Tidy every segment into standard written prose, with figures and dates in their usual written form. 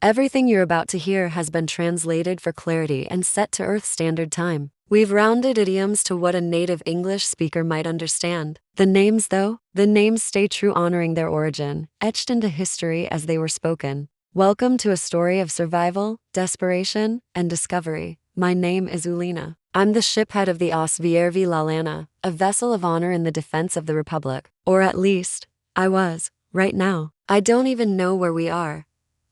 Everything you're about to hear has been translated for clarity and set to Earth Standard Time. We've rounded idioms to what a native English speaker might understand. The names, though, the names stay true, honoring their origin, etched into history as they were spoken. Welcome to a story of survival, desperation, and discovery. My name is Ulina. I'm the shiphead of the Osviervi Lalana, a vessel of honor in the defense of the Republic. Or at least, I was. Right now, I don't even know where we are.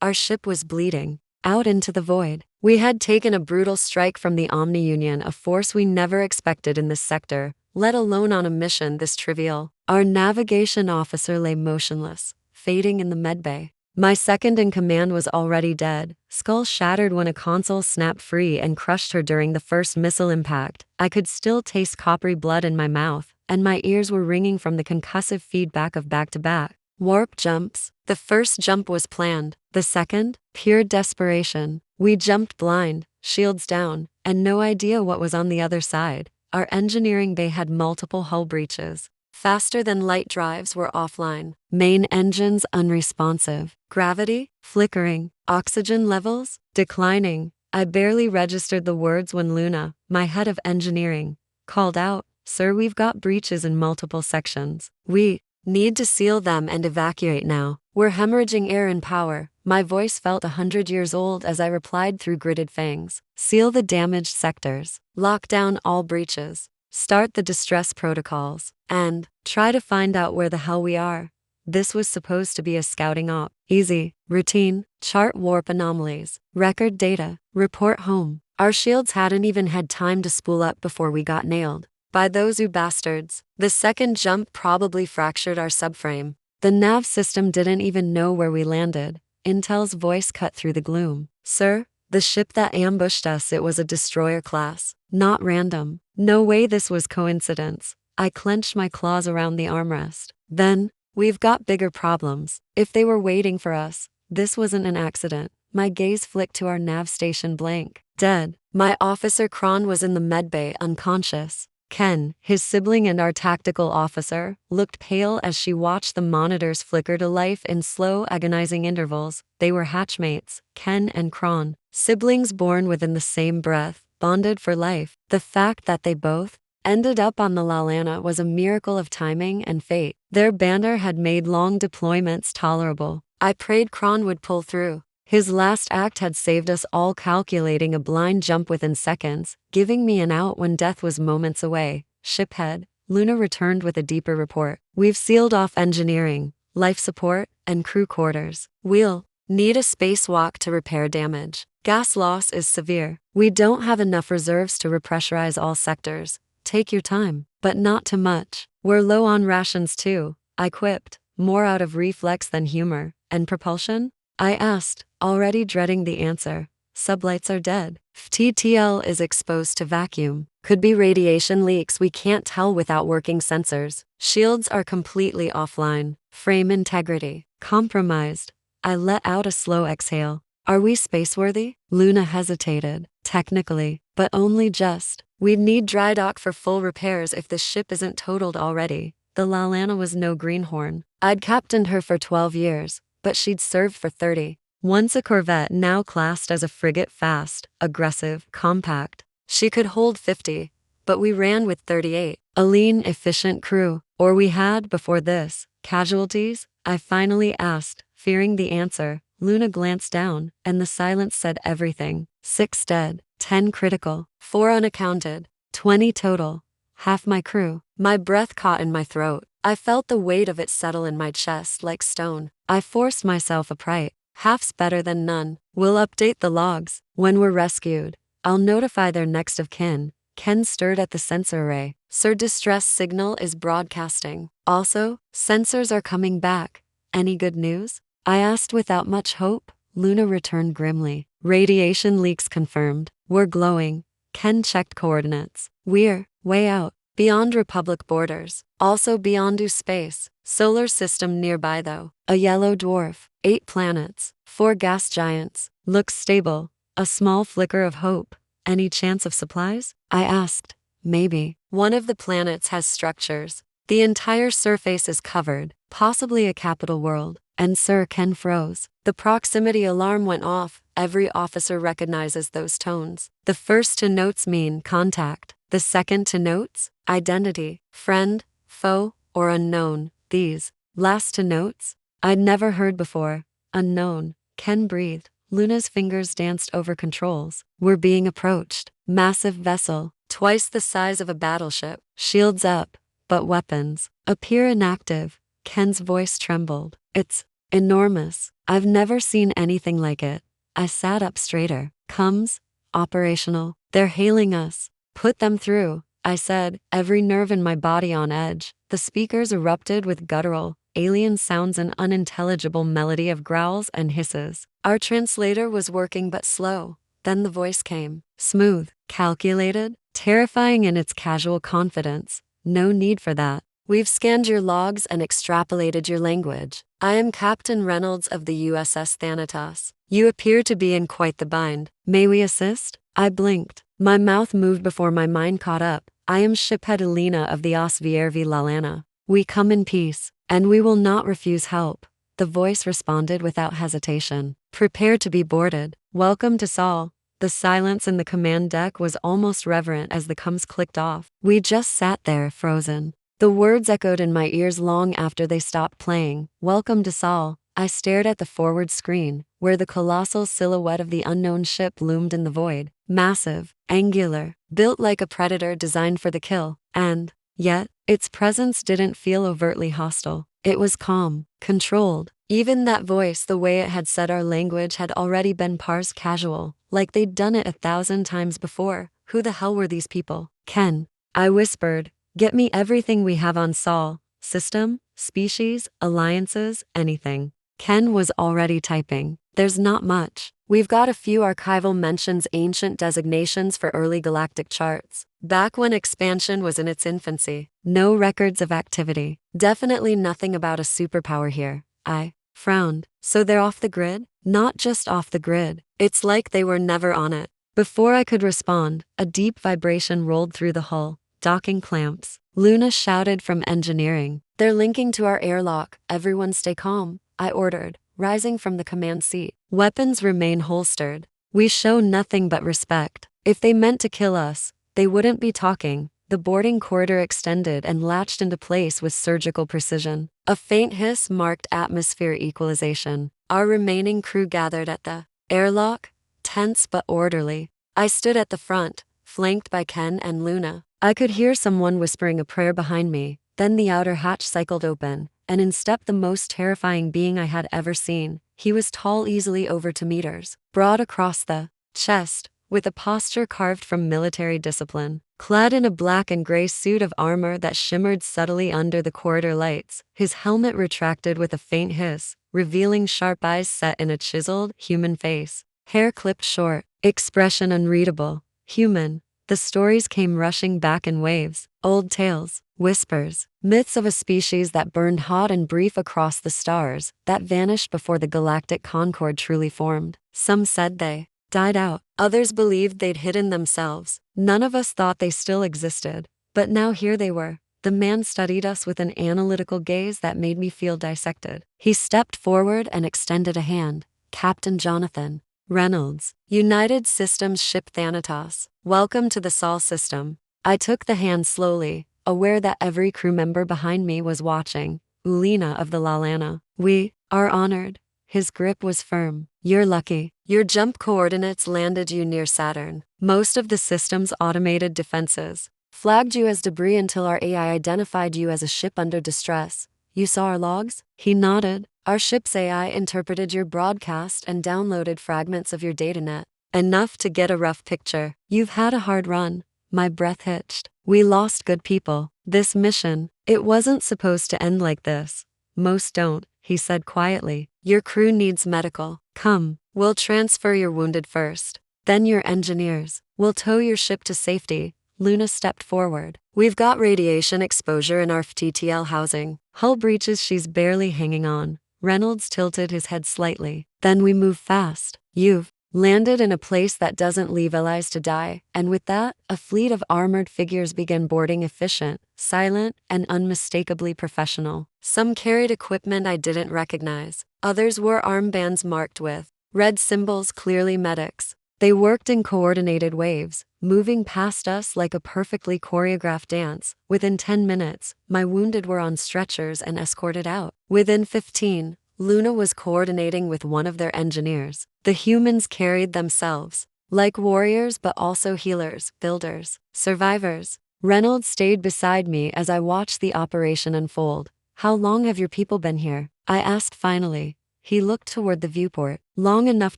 Our ship was bleeding out into the void. We had taken a brutal strike from the Omni Union, a force we never expected in this sector, let alone on a mission this trivial. Our navigation officer lay motionless, fading in the medbay. My second in command was already dead, skull shattered when a console snapped free and crushed her during the first missile impact. I could still taste coppery blood in my mouth, and my ears were ringing from the concussive feedback of back-to-back warp jumps. The first jump was planned, the second, pure desperation. We jumped blind, shields down, and no idea what was on the other side. Our engineering bay had multiple hull breaches. Faster than light drives were offline, main engines unresponsive, gravity flickering, oxygen levels declining. I barely registered the words when Luna, my head of engineering, called out, "Sir, we've got breaches in multiple sections. We need to seal them and evacuate now. We're hemorrhaging air and power." My voice felt 100 years old as I replied through gritted fangs. "Seal the damaged sectors. Lock down all breaches. Start the distress protocols. And try to find out where the hell we are." This was supposed to be a scouting op. Easy, routine, chart warp anomalies, record data, report home. Our shields hadn't even had time to spool up before we got nailed by those bastards. The second jump probably fractured our subframe. The nav system didn't even know where we landed. Intel's voice cut through the gloom. "Sir, the ship that ambushed us, it was a destroyer class. Not random. No way this was coincidence." I clenched my claws around the armrest. "Then, we've got bigger problems. If they were waiting for us, this wasn't an accident." My gaze flicked to our nav station blank. Dead. My officer Kron was in the medbay, unconscious. Ken, his sibling and our tactical officer, looked pale as she watched the monitors flicker to life in slow, agonizing intervals. They were hatchmates, Ken and Kron, siblings born within the same breath, bonded for life. The fact that they both ended up on the Lalana was a miracle of timing and fate. Their banter had made long deployments tolerable. I prayed Kron would pull through. His last act had saved us all, calculating a blind jump within seconds, giving me an out when death was moments away. Shiphead, Luna returned with a deeper report. "We've sealed off engineering, life support, and crew quarters. We'll need a spacewalk to repair damage. Gas loss is severe. We don't have enough reserves to repressurize all sectors. Take your time, but not too much. We're low on rations too," I quipped, more out of reflex than humor. "And propulsion?" I asked, already dreading the answer. "Sublights are dead. FTTL is exposed to vacuum. Could be radiation leaks, we can't tell without working sensors. Shields are completely offline. Frame integrity compromised." I let out a slow exhale. "Are we spaceworthy?" Luna hesitated. "Technically, but only just. We'd need dry dock for full repairs if the ship isn't totaled already." The Lalana was no greenhorn. I'd captained her for 12 years, but she'd served for 30. Once a corvette, now classed as a frigate, fast, aggressive, compact. She could hold 50, but we ran with 38. A lean, efficient crew. Or we had, before this. Casualties? I finally asked, fearing the answer. Luna glanced down, and the silence said everything. 6 dead, 10 critical, 4 unaccounted, 20 total. Half my crew. My breath caught in my throat. I felt the weight of it settle in my chest like stone. I forced myself upright. "Half's better than none. We'll update the logs. When we're rescued, I'll notify their next of kin." Ken stirred at the sensor array. "Sir, distress signal is broadcasting. Also, sensors are coming back. Any good news?" I asked without much hope. Luna returned grimly. "Radiation leaks confirmed. We're glowing." Ken checked coordinates. "We're way out. Beyond Republic borders. Also beyond space. Solar system nearby though. A yellow dwarf. 8 planets. 4 gas giants. Looks stable. A small flicker of hope. Any chance of supplies?" I asked. "Maybe. One of the planets has structures. The entire surface is covered. Possibly a capital world." And Sir Ken froze. The proximity alarm went off. Every officer recognizes those tones. The first two notes mean contact. The second two notes, identity, friend, foe, or unknown. These last two notes, I'd never heard before. Unknown. Ken breathed. Luna's fingers danced over controls. We're being approached. Massive vessel, twice the size of a battleship. Shields up, but weapons appear inactive. Ken's voice trembled. It's enormous. I've never seen anything like it. I sat up straighter. Comes, operational. They're hailing us. Put them through, I said, every nerve in my body on edge. The speakers erupted with guttural, alien sounds, an unintelligible melody of growls and hisses. Our translator was working but slow. Then the voice came. Smooth, calculated, terrifying in its casual confidence. No need for that. We've scanned your logs and extrapolated your language. I am Captain Reynolds of the USS Thanatos. You appear to be in quite the bind. May we assist? I blinked. My mouth moved before my mind caught up. I am Shiphead Elena of the Osviervi Lalana. We come in peace, and we will not refuse help. The voice responded without hesitation. Prepare to be boarded. Welcome to Sol. The silence in the command deck was almost reverent as the comms clicked off. We just sat there, frozen. The words echoed in my ears long after they stopped playing. Welcome to Sol. I stared at the forward screen, where the colossal silhouette of the unknown ship loomed in the void. Massive, angular, built like a predator designed for the kill. And yet, its presence didn't feel overtly hostile. It was calm, controlled. Even that voice, the way it had said our language, had already been parsed casual, like they'd done it 1,000 times before. Who the hell were these people? Ken, I whispered. Get me everything we have on Sol. System, species, alliances, anything. Ken was already typing. There's not much. We've got a few archival mentions, ancient designations for early galactic charts. Back when expansion was in its infancy. No records of activity. Definitely nothing about a superpower here. I frowned. So they're off the grid? Not just off the grid. It's like they were never on it. Before I could respond, a deep vibration rolled through the hull. Docking clamps. Luna shouted from engineering. They're linking to our airlock. Everyone stay calm, I ordered, rising from the command seat. Weapons remain holstered. We show nothing but respect. If they meant to kill us, they wouldn't be talking. The boarding corridor extended and latched into place with surgical precision. A faint hiss marked atmosphere equalization. Our remaining crew gathered at the airlock, tense but orderly. I stood at the front, flanked by Ken and Luna. I could hear someone whispering a prayer behind me. Then the outer hatch cycled open, and in stepped the most terrifying being I had ever seen. He was tall, easily over 2 meters, broad across the chest, with a posture carved from military discipline. Clad in a black and gray suit of armor that shimmered subtly under the corridor lights, his helmet retracted with a faint hiss, revealing sharp eyes set in a chiseled, human face. Hair clipped short, expression unreadable. Human. The stories came rushing back in waves. Old tales, whispers, myths of a species that burned hot and brief across the stars, that vanished before the galactic concord truly formed. Some said they died out. Others believed they'd hidden themselves. None of us thought they still existed. But now here they were. The man studied us with an analytical gaze that made me feel dissected. He stepped forward and extended a hand. Captain Jonathan Reynolds, United Systems Ship Thanatos. Welcome to the Sol system. I took the hand slowly, aware that every crew member behind me was watching. Ulena of the Lalana. We are honored. His grip was firm. You're lucky. Your jump coordinates landed you near Saturn. Most of the system's automated defenses flagged you as debris until our AI identified you as a ship under distress. You saw our logs? He nodded. Our ship's AI interpreted your broadcast and downloaded fragments of your datanet. Enough to get a rough picture. You've had a hard run. My breath hitched. We lost good people. This mission, it wasn't supposed to end like this. Most don't, he said quietly. Your crew needs medical. Come, we'll transfer your wounded first. Then your engineers. We'll tow your ship to safety. Luna stepped forward. We've got radiation exposure in our FTTL housing. Hull breaches, she's barely hanging on. Reynolds tilted his head slightly. Then we move fast. You've landed in a place that doesn't leave allies to die, and with that, a fleet of armored figures began boarding efficient, silent and unmistakably professional. Some carried equipment I didn't recognize. Others wore armbands marked with red symbols, clearly medics. They worked in coordinated waves, moving past us like a perfectly choreographed dance. Within 10 minutes, my wounded were on stretchers and escorted out. Within 15, Luna was coordinating with one of their engineers. The humans carried themselves like warriors, but also healers, builders, survivors. Reynolds stayed beside me as I watched the operation unfold. How long have your people been here? I asked finally. He looked toward the viewport. Long enough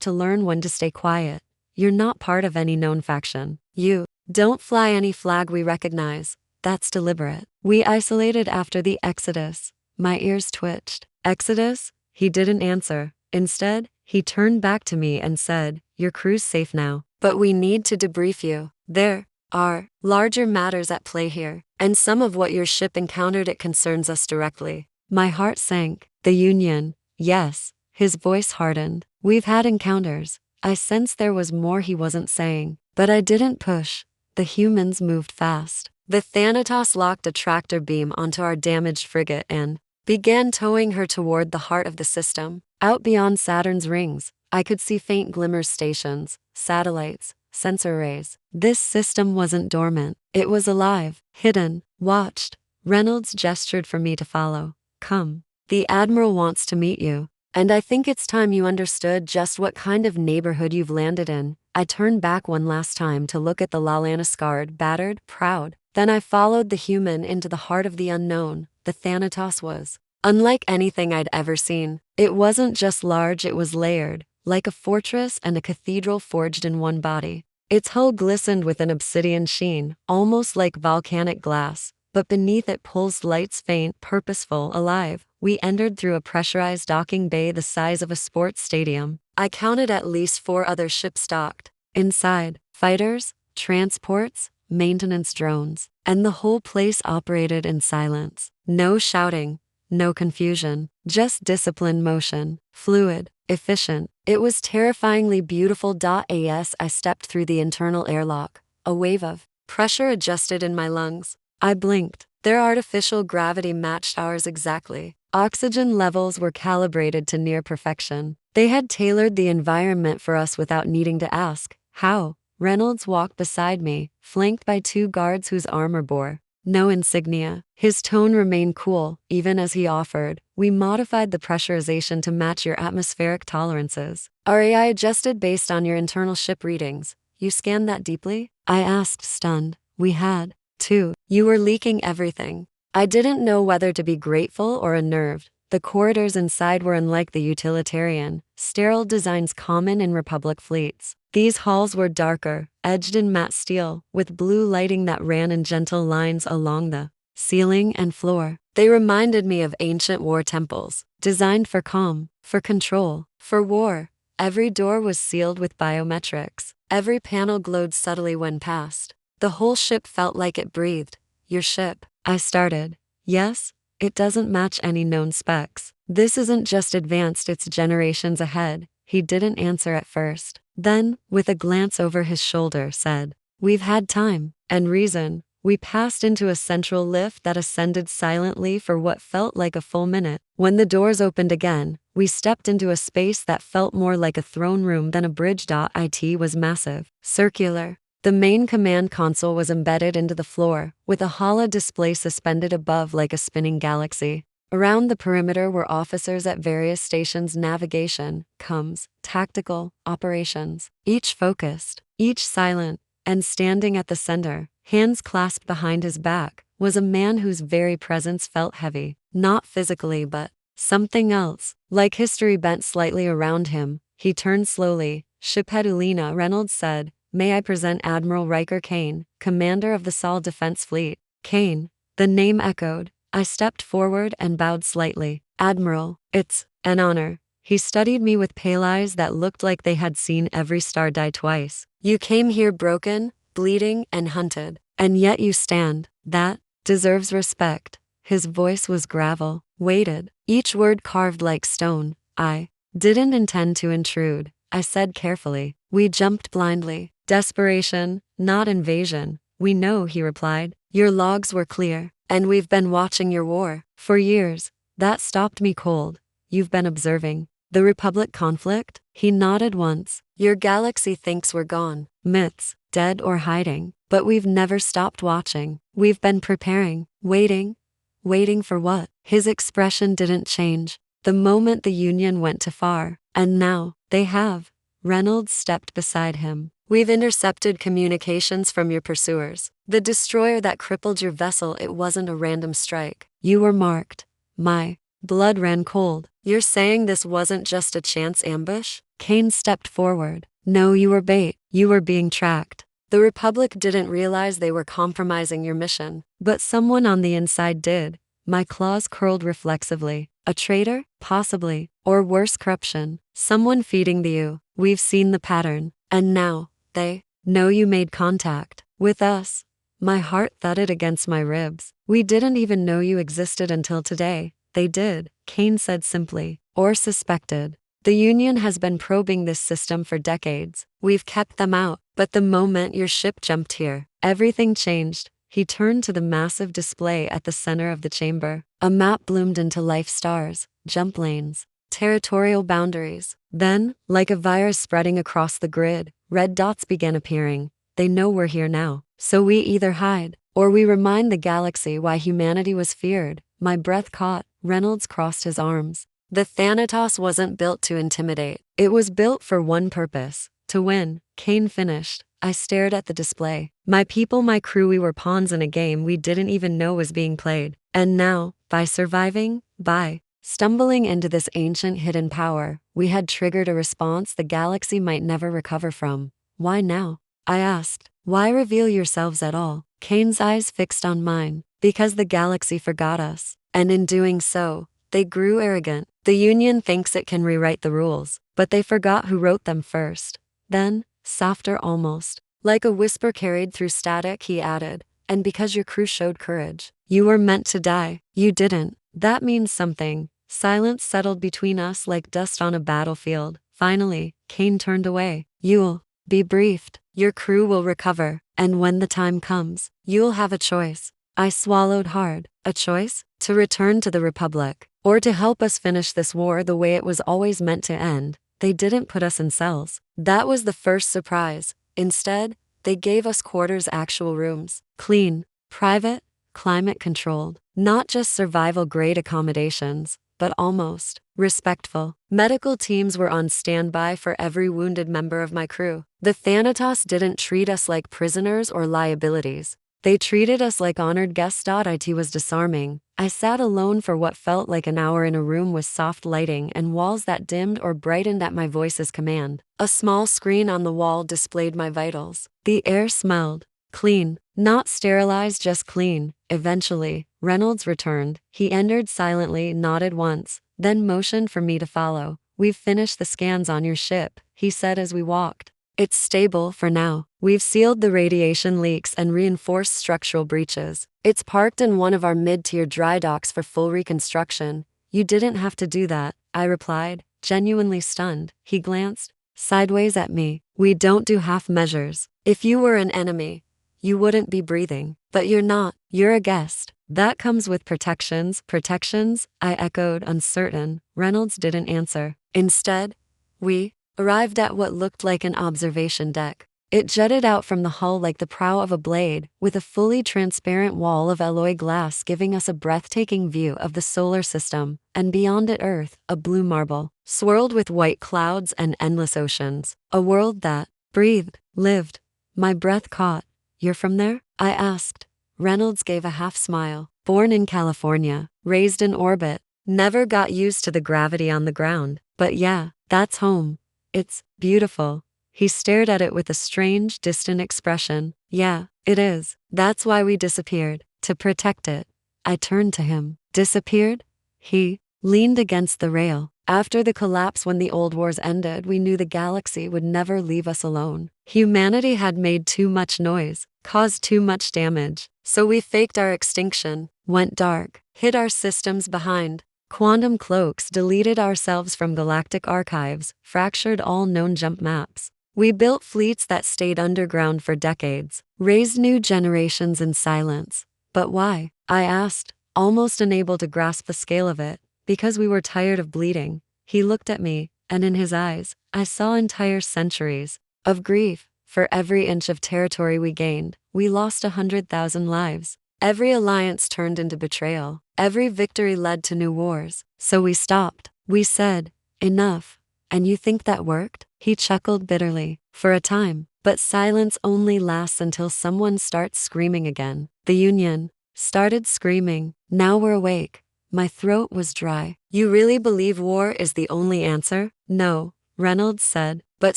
to learn when to stay quiet. You're not part of any known faction. You don't fly any flag we recognize. That's deliberate. We isolated after the Exodus. My ears twitched. Exodus? He didn't answer. Instead, he turned back to me and said, your crew's safe now, but we need to debrief you. There are larger matters at play here, and some of what your ship encountered it concerns us directly. My heart sank. The Union. Yes. His voice hardened. We've had encounters. I sensed there was more he wasn't saying, but I didn't push. The humans moved fast. The Thanatos locked a tractor beam onto our damaged frigate and began towing her toward the heart of the system. Out beyond Saturn's rings, I could see faint glimmers, stations, satellites, sensor arrays. This system wasn't dormant. It was alive, hidden, watched. Reynolds gestured for me to follow. Come. The Admiral wants to meet you. And I think it's time you understood just what kind of neighborhood you've landed in. I turned back one last time to look at the Lalana, scarred, battered, proud. Then I followed the human into the heart of the unknown. The Thanatos was unlike anything I'd ever seen. It wasn't just large, it was layered, like a fortress and a cathedral forged in one body. Its hull glistened with an obsidian sheen, almost like volcanic glass, but beneath it pulsed lights, faint, purposeful, alive. We entered through a pressurized docking bay the size of a sports stadium. I counted at least 4 other ships docked. Inside, fighters, transports, maintenance drones, and the whole place operated in silence. No shouting, no confusion, just disciplined motion, fluid, efficient. It was terrifyingly beautiful. As I stepped through the internal airlock, a wave of pressure adjusted in my lungs. I blinked. Their artificial gravity matched ours exactly. Oxygen levels were calibrated to near perfection. They had tailored the environment for us without needing to ask. How? Reynolds walked beside me, flanked by 2 guards whose armor bore no insignia. His tone remained cool, even as he offered, we modified the pressurization to match your atmospheric tolerances. Our AI adjusted based on your internal ship readings. You scanned that deeply? I asked, stunned. We had. 2. You were leaking everything. I didn't know whether to be grateful or unnerved. The corridors inside were unlike the utilitarian, sterile designs common in Republic fleets. These halls were darker, edged in matte steel, with blue lighting that ran in gentle lines along the ceiling and floor. They reminded me of ancient war temples, designed for calm, for control, for war. Every door was sealed with biometrics. Every panel glowed subtly when passed. The whole ship felt like it breathed. Your ship, I started. Yes, it doesn't match any known specs. This isn't just advanced, it's generations ahead. He didn't answer at first. Then, with a glance over his shoulder, said, we've had time and reason. We passed into a central lift that ascended silently for what felt like a full minute. When the doors opened again, we stepped into a space that felt more like a throne room than a bridge. It was massive, circular. The main command console was embedded into the floor, with a holo display suspended above like a spinning galaxy. Around the perimeter were officers at various stations: navigation, comms, tactical, operations. Each focused, each silent, and standing at the center, hands clasped behind his back, was a man whose very presence felt heavy. Not physically, but something else. Like history bent slightly around him, he turned slowly. Shiphead Reynolds said, may I present Admiral Riker Kane, commander of the Sol Defense Fleet. Kane. The name echoed. I stepped forward and bowed slightly. Admiral, it's an honor. He studied me with pale eyes that looked like they had seen every star die twice. You came here broken, bleeding, and hunted. And yet you stand. That deserves respect. His voice was gravel, weighted, each word carved like stone. I didn't intend to intrude, I said carefully. We jumped blindly. Desperation, not invasion. We know, he replied. Your logs were clear, and we've been watching your war for years. That stopped me cold. You've been observing the Republic conflict? He nodded once. Your galaxy thinks we're gone. Myths, dead or hiding. But we've never stopped watching. We've been preparing, waiting. Waiting for what? His expression didn't change. The moment the Union went too far. And now, they have. Reynolds stepped beside him. We've intercepted communications from your pursuers. The destroyer that crippled your vessel, it wasn't a random strike. You were marked. My blood ran cold. You're saying this wasn't just a chance ambush? Kane stepped forward. No, you were bait. You were being tracked. The Republic didn't realize they were compromising your mission. But someone on the inside did. My claws curled reflexively. A traitor? Possibly. Or worse, corruption. Someone feeding the you. We've seen the pattern. And now, they know you made contact with us. My heart thudded against my ribs. We didn't even know you existed until today. They did, Kane said simply. Or suspected. The Union has been probing this system for decades. We've kept them out. But the moment your ship jumped here, everything changed. He turned to the massive display at the center of the chamber. A map bloomed into life: stars, jump lanes, territorial boundaries. Then, like a virus spreading across the grid, red dots began appearing. They know we're here now. So we either hide, or we remind the galaxy why humanity was feared. My breath caught. Reynolds crossed his arms. The Thanatos wasn't built to intimidate. It was built for one purpose: to win. Kane finished. I stared at the display. My people, my crew, we were pawns in a game we didn't even know was being played. And now, by surviving, by stumbling into this ancient hidden power, we had triggered a response the galaxy might never recover from. Why now? I asked. Why reveal yourselves at all? Kane's eyes fixed on mine. Because the galaxy forgot us. And in doing so, they grew arrogant. The Union thinks it can rewrite the rules, but they forgot who wrote them first. Then, softer almost, like a whisper carried through static, he added, and because your crew showed courage, you were meant to die. You didn't. That means something. Silence settled between us like dust on a battlefield. Finally, Kane turned away. You'll be briefed. Your crew will recover. And when the time comes, you'll have a choice. I swallowed hard. A choice? To return to the Republic, or to help us finish this war the way it was always meant to end. They didn't put us in cells. That was the first surprise. Instead, they gave us quarters, actual rooms. Clean, private, climate-controlled. Not just survival-grade accommodations, but almost respectful. Medical teams were on standby for every wounded member of my crew. The Thanatos didn't treat us like prisoners or liabilities. They treated us like honored guests. It was disarming. I sat alone for what felt like an hour in a room with soft lighting and walls that dimmed or brightened at my voice's command. A small screen on the wall displayed my vitals. The air smelled clean, not sterilized, just clean. Eventually, Reynolds returned. He entered silently, nodded once, then motioned for me to follow. We've finished the scans on your ship, he said as we walked. It's stable for now. We've sealed the radiation leaks and reinforced structural breaches. It's parked in one of our mid-tier dry docks for full reconstruction. You didn't have to do that, I replied, genuinely stunned. He glanced sideways at me. We don't do half measures. If you were an enemy, you wouldn't be breathing. But you're not. You're a guest. That comes with protections. Protections? I echoed, uncertain. Reynolds didn't answer. Instead, we arrived at what looked like an observation deck. It jutted out from the hull like the prow of a blade, with a fully transparent wall of alloy glass giving us a breathtaking view of the solar system, and beyond it Earth, a blue marble, swirled with white clouds and endless oceans. A world that breathed, lived. My breath caught. You're from there? I asked. Reynolds gave a half smile. Born in California, raised in orbit, never got used to the gravity on the ground. But yeah, that's home. It's beautiful. He stared at it with a strange, distant expression. Yeah, it is. That's why we disappeared. To protect it. I turned to him. Disappeared? He leaned against the rail. After the collapse, when the old wars ended, we knew the galaxy would never leave us alone. Humanity had made too much noise, caused too much damage. So we faked our extinction, went dark, hid our systems behind quantum cloaks, deleted ourselves from galactic archives, fractured all known jump maps. We built fleets that stayed underground for decades, raised new generations in silence. But why? I asked, almost unable to grasp the scale of it. Because we were tired of bleeding. He looked at me, and in his eyes, I saw entire centuries of grief. For every inch of territory we gained, we lost 100,000 lives. Every alliance turned into betrayal. Every victory led to new wars. So we stopped. We said, enough. And you think that worked? He chuckled bitterly. For a time. But silence only lasts until someone starts screaming again. The Union started screaming. Now we're awake. My throat was dry. You really believe war is the only answer? No, Reynolds said. But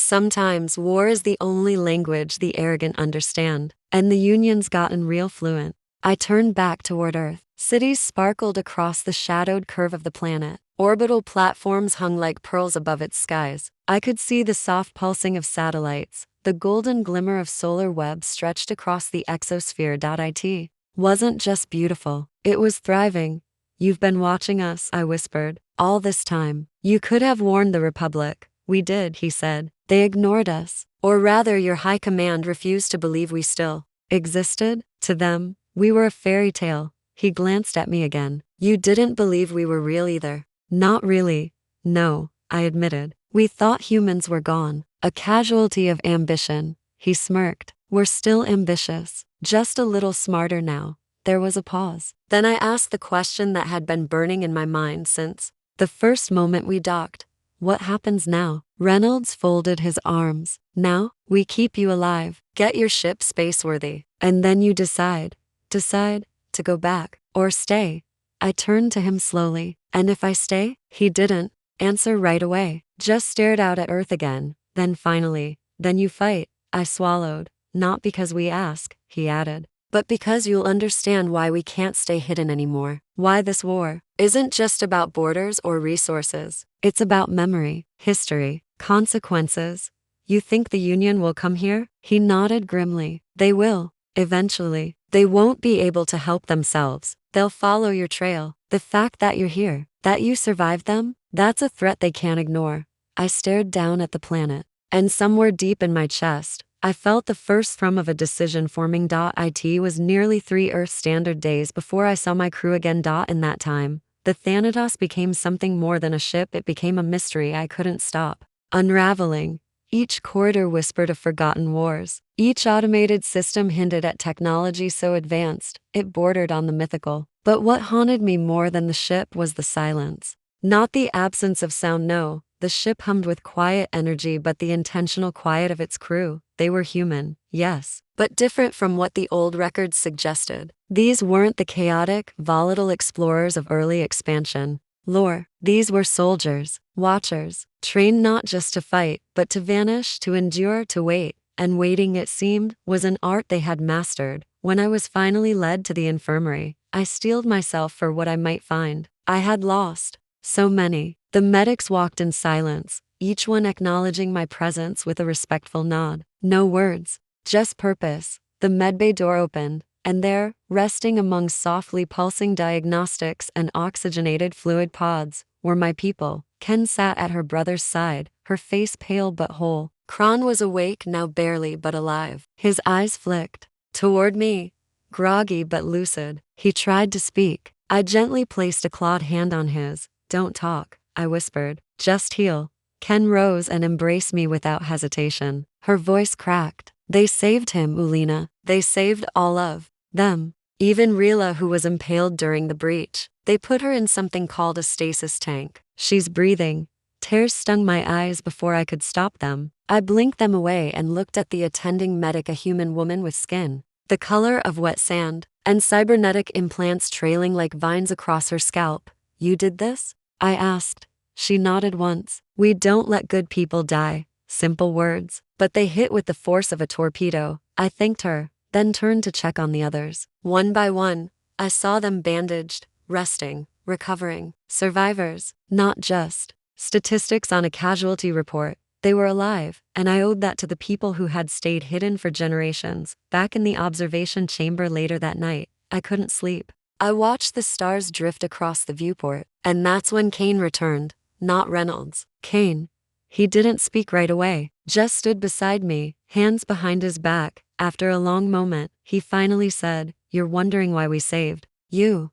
sometimes war is the only language the arrogant understand. And the Union's gotten real fluent. I turned back toward Earth. Cities sparkled across the shadowed curve of the planet. Orbital platforms hung like pearls above its skies. I could see the soft pulsing of satellites. The golden glimmer of solar webs stretched across the exosphere. It wasn't just beautiful. It was thriving. You've been watching us, I whispered, all this time. You could have warned the Republic. We did, he said. They ignored us. Or rather, your high command refused to believe we still existed. To them, we were a fairy tale. He glanced at me again. You didn't believe we were real either. Not really. No, I admitted. We thought humans were gone. A casualty of ambition. He smirked. We're still ambitious. Just a little smarter now. There was a pause. Then I asked the question that had been burning in my mind since the first moment we docked. What happens now? Reynolds folded his arms. Now, we keep you alive, get your ship spaceworthy, and then you decide to go back or stay. I turned to him slowly. And if I stay? He didn't answer right away, just stared out at Earth again. Then finally, then you fight. I swallowed. Not because we ask, he added, but because you'll understand why we can't stay hidden anymore. Why this war isn't just about borders or resources. It's about memory, history, consequences. You think the Union will come here? He nodded grimly. They will, eventually. They won't be able to help themselves. They'll follow your trail. The fact that you're here, that you survived them, that's a threat they can't ignore. I stared down at the planet, and somewhere deep in my chest, I felt the first thrum of a decision forming. It was nearly 3 Earth Standard Days before I saw my crew again. In that time, the Thanatos became something more than a ship. It became a mystery I couldn't stop unraveling. Each corridor whispered of forgotten wars. Each automated system hinted at technology so advanced, it bordered on the mythical. But what haunted me more than the ship was the silence. Not the absence of sound, no. The ship hummed with quiet energy, but the intentional quiet of its crew. They were human, yes, but different from what the old records suggested. These weren't the chaotic, volatile explorers of early expansion lore. These were soldiers, watchers, trained not just to fight, but to vanish, to endure, to wait. And waiting, it seemed, was an art they had mastered. When I was finally led to the infirmary, I steeled myself for what I might find. I had lost so many. The medics walked in silence, each one acknowledging my presence with a respectful nod. No words, just purpose. The medbay door opened, and there, resting among softly pulsing diagnostics and oxygenated fluid pods, were my people. Ken sat at her brother's side, her face pale but whole. Kron was awake now, barely but alive. His eyes flicked toward me, groggy but lucid. He tried to speak. I gently placed a clawed hand on his. Don't talk, I whispered. Just heal. Ken rose and embraced me without hesitation. Her voice cracked. They saved him, Ulina. They saved all of them. Even Rila, who was impaled during the breach. They put her in something called a stasis tank. She's breathing. Tears stung my eyes before I could stop them. I blinked them away and looked at the attending medic, a human woman with skin the color of wet sand, and cybernetic implants trailing like vines across her scalp. You did this? I asked. She nodded once. We don't let good people die. Simple words, but they hit with the force of a torpedo. I thanked her, then turned to check on the others. One by one, I saw them bandaged, resting, recovering. Survivors, not just statistics on a casualty report. They were alive, and I owed that to the people who had stayed hidden for generations. Back in the observation chamber later that night, I couldn't sleep. I watched the stars drift across the viewport, and that's when Kane returned, not Reynolds. Kane. He didn't speak right away, just stood beside me, hands behind his back. After a long moment, he finally said, "You're wondering why we saved you?"